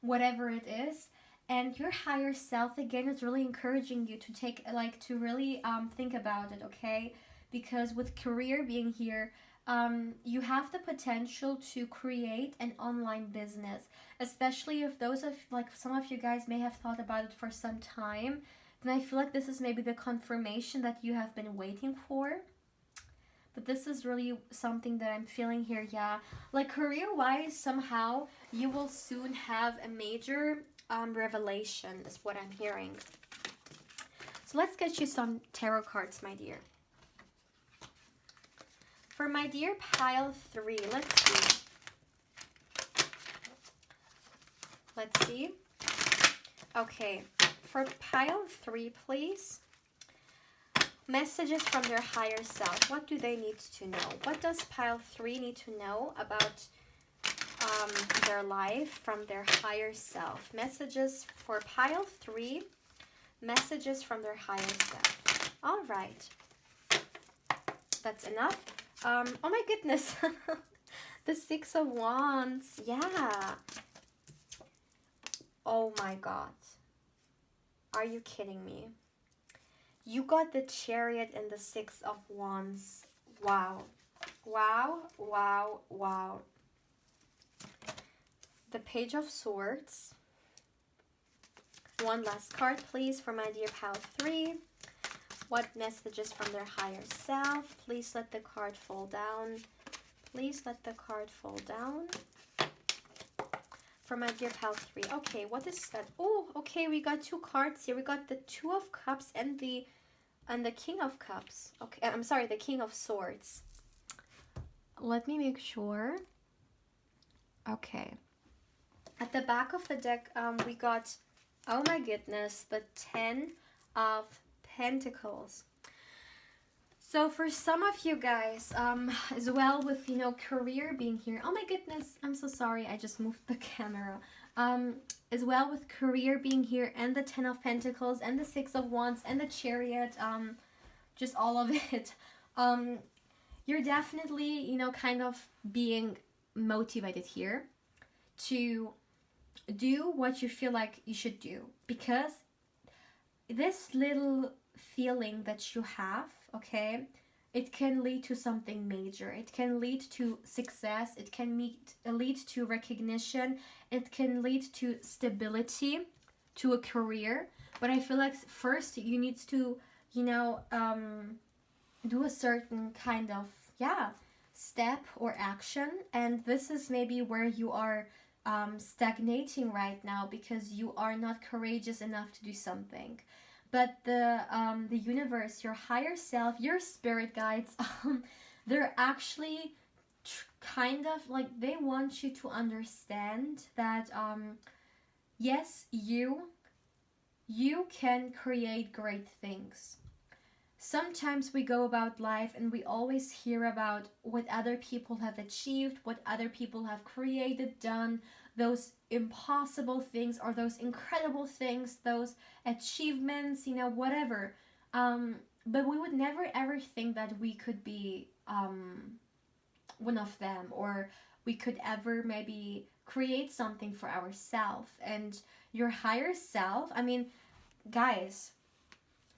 whatever it is. And your higher self again is really encouraging you to take like to really think about it, okay? Because with career being here, you have the potential to create an online business, especially if those of like some of you guys may have thought about it for some time. Then I feel like this is maybe the confirmation that you have been waiting for. But this is really something that I'm feeling here, yeah. Like career-wise, somehow you will soon have a major revelation, is what I'm hearing. So let's get you some tarot cards, my dear. For my dear pile 3, let's see. Let's see. Okay, for pile 3, please. Messages from their higher self. What do they need to know? What does pile 3 need to know about their life from their higher self? Messages for pile 3. Messages from their higher self. All right. That's enough. Oh my goodness. The 6 of Wands. Yeah. Oh my God. Are you kidding me? You got the Chariot and the 6 of Wands. Wow. Wow, wow, wow. The Page of Swords. One last card, please, for my dear pile 3. What messages from their higher self? Please let the card fall down. Please let the card fall down. For my dear pal 3. Okay, what is that? Oh, okay, we got 2 cards here. We got the 2 of Cups and the King of Cups. Okay, I'm sorry, the King of Swords. Let me make sure. Okay. At the back of the deck, we got, oh my goodness, the 10 of Pentacles. So for some of you guys, as well with, you know, career being here. Oh my goodness, I'm so sorry. I just moved the camera. As well with career being here and the 10 of Pentacles and the 6 of Wands and the Chariot, just all of it. You're definitely, you know, kind of being motivated here to do what you feel like you should do, because this little feeling that you have, okay, it can lead to something major. It can lead to success. It can lead to recognition. It can lead to stability, to a career. But I feel like first you need to, you know, do a certain kind of, yeah, step or action. And this is maybe where you are stagnating right now, because you are not courageous enough to do something. But the universe, your higher self, your spirit guides, they're actually kind of like, they want you to understand that yes, you can create great things. sometimes we go about life and we always hear about what other people have achieved, what other people have created, done, those impossible things or those incredible things, those achievements, whatever. But we would never ever think that we could be one of them, or we could ever maybe create something for ourselves. And your higher self, I mean, guys,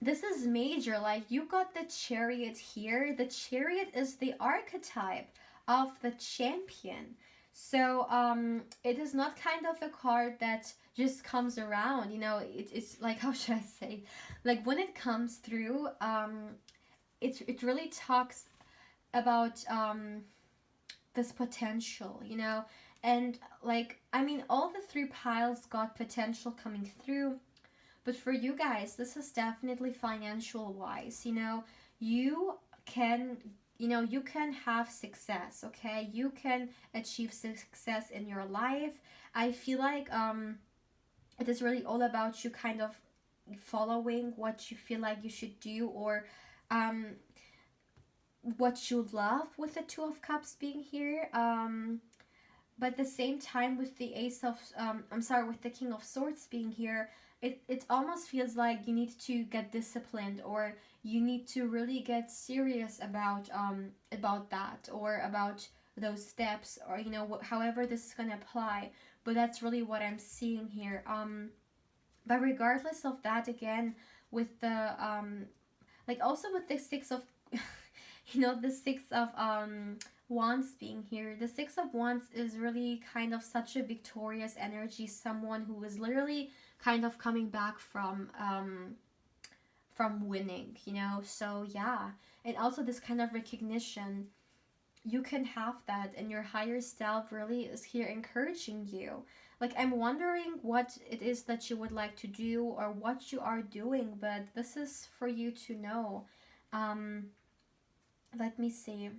this is major. Like, you got the Chariot here. The Chariot is the archetype of the champion. So it is not kind of a card that just comes around. It's like, how should I say, like, when it comes through, it really talks about this potential, and like, I mean, all the three piles got potential coming through. But for you guys, this is definitely financial wise. You can, you can have success, okay? You can achieve success in your life. I feel like it is really all about you kind of following what you feel like you should do, or what you love, with the Two of Cups being here. But at the same time, with the with the King of Swords being here, it almost feels like you need to get disciplined, or you need to really get serious about that, or about those steps, or however this is gonna apply. But that's really what I'm seeing here. But regardless of that, again, with the like, also with the Six of the Six of Wands being here, the Six of Wands is really kind of such a victorious energy, someone who is literally kind of coming back from winning, so yeah. And also this kind of recognition, you can have that, and your higher self really is here encouraging you. Like, I'm wondering what it is that you would like to do, or what you are doing, but this is for you to know. Let me see.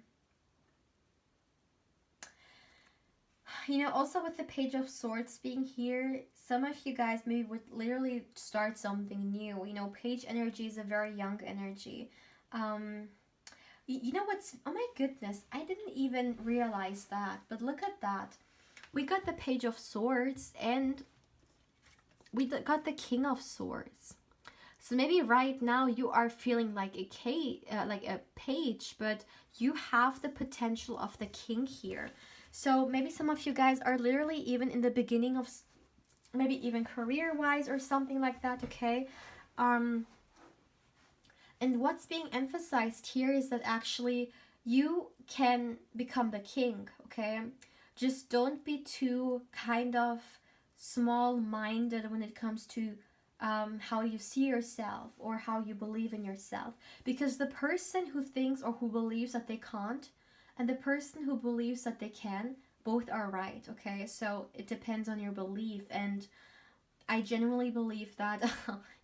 Also with the Page of Swords being here, some of you guys maybe would literally start something new. Page energy is a very young energy. You know what's, oh my goodness, I didn't even realize that, but look at that. We got the Page of Swords, and we got the King of Swords. So maybe right now you are feeling like a page, but you have the potential of the king here. So maybe some of you guys are literally even in the beginning of, maybe even career-wise or something like that, okay? And what's being emphasized here is that actually you can become the king, okay? Just don't be too kind of small-minded when it comes to how you see yourself, or how you believe in yourself. Because the person who thinks or who believes that they can't, and the person who believes that they can, both are right, okay? So it depends on your belief. And I genuinely believe that,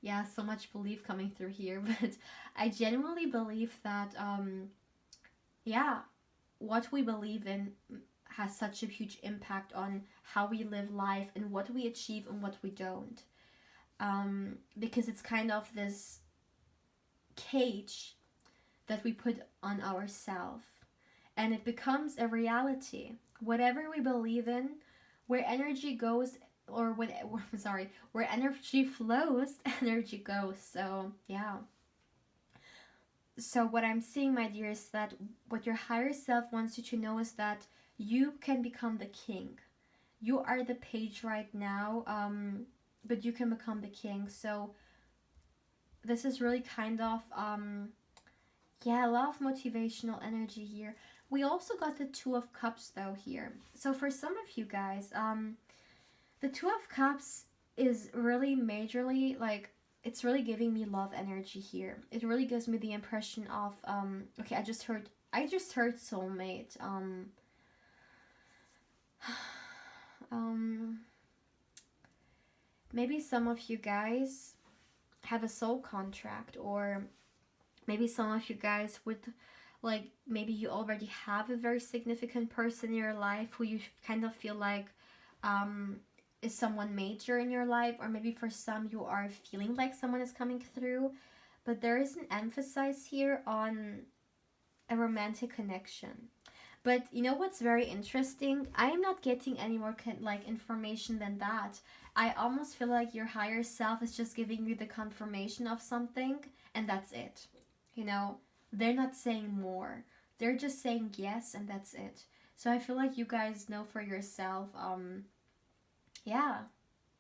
yeah, so much belief coming through here, but I genuinely believe that, yeah, what we believe in has such a huge impact on how we live life, and what we achieve and what we don't. Because it's kind of this cage that we put on ourselves, and it becomes a reality. Whatever we believe in, where energy goes, or where energy flows, energy goes. So yeah. So what I'm seeing, my dear, is that what your higher self wants you to know is that you can become the king. You are the page right now, but you can become the king. So this is really kind of a lot of motivational energy here. We also got the Two of Cups though here. So for some of you guys, the Two of Cups is really majorly, like, it's really giving me love energy here. It really gives me the impression of okay, I just heard soulmate. Maybe some of you guys have a soul contract, or maybe some of you guys would, like, maybe you already have a very significant person in your life who you kind of feel like is someone major in your life, or maybe for some you are feeling like someone is coming through. but there is an emphasis here on a romantic connection. But you know what's very interesting? I am not getting any more information than that. I almost feel like your higher self is just giving you the confirmation of something, and that's it. You know, they're not saying more. They're just saying yes, and that's it. So I feel like you guys know for yourself, yeah,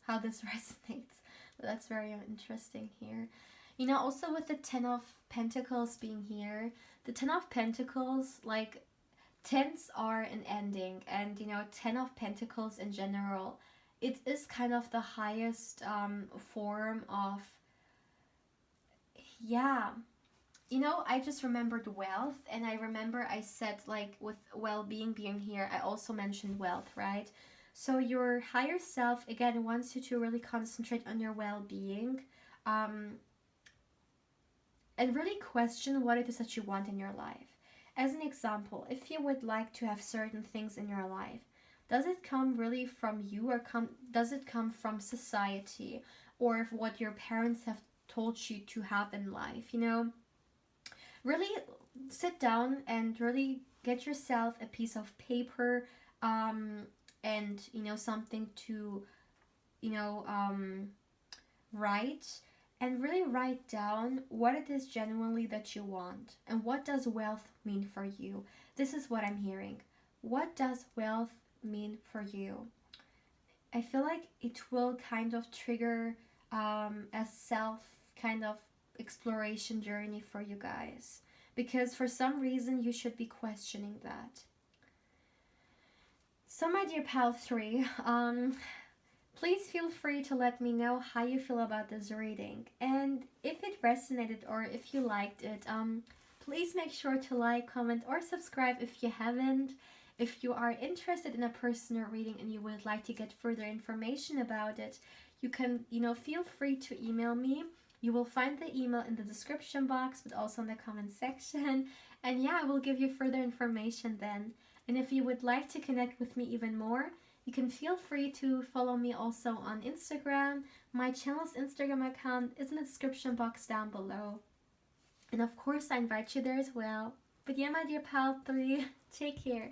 how this resonates. But that's very interesting here. You know, also with the Ten of Pentacles being here, the Ten of Pentacles, like, tens are an ending, and you know, Ten of Pentacles in general, it is kind of the highest form of, yeah. You know, I just remembered wealth, and I remember I said, like, with well-being being here, I also mentioned wealth, right? So your higher self, again, wants you to really concentrate on your well-being, and really question what it is that you want in your life. As an example, if you would like to have certain things in your life, does it come really from you, or does it come from society, or what your parents have told you to have in life? You know, really sit down and really get yourself a piece of paper, and you know, something to, you know, write, and really write down what it is genuinely that you want, and what does wealth mean for you. This is what I'm hearing. What does wealth mean for you? I feel like it will kind of trigger a self kind of exploration journey for you guys, because for some reason you should be questioning that. So my dear pal 3, please feel free to let me know how you feel about this reading, and if it resonated or if you liked it, please make sure to like, comment, or subscribe if you haven't. If you are interested in a personal reading and you would like to get further information about it, you can, you know, feel free to email me. You will find the email in the description box, but also in the comment section. And yeah, I will give you further information then. And if you would like to connect with me even more, you can feel free to follow me also on Instagram. My channel's Instagram account is in the description box down below. And of course, I invite you there as well. But yeah, my dear pal 3, take care.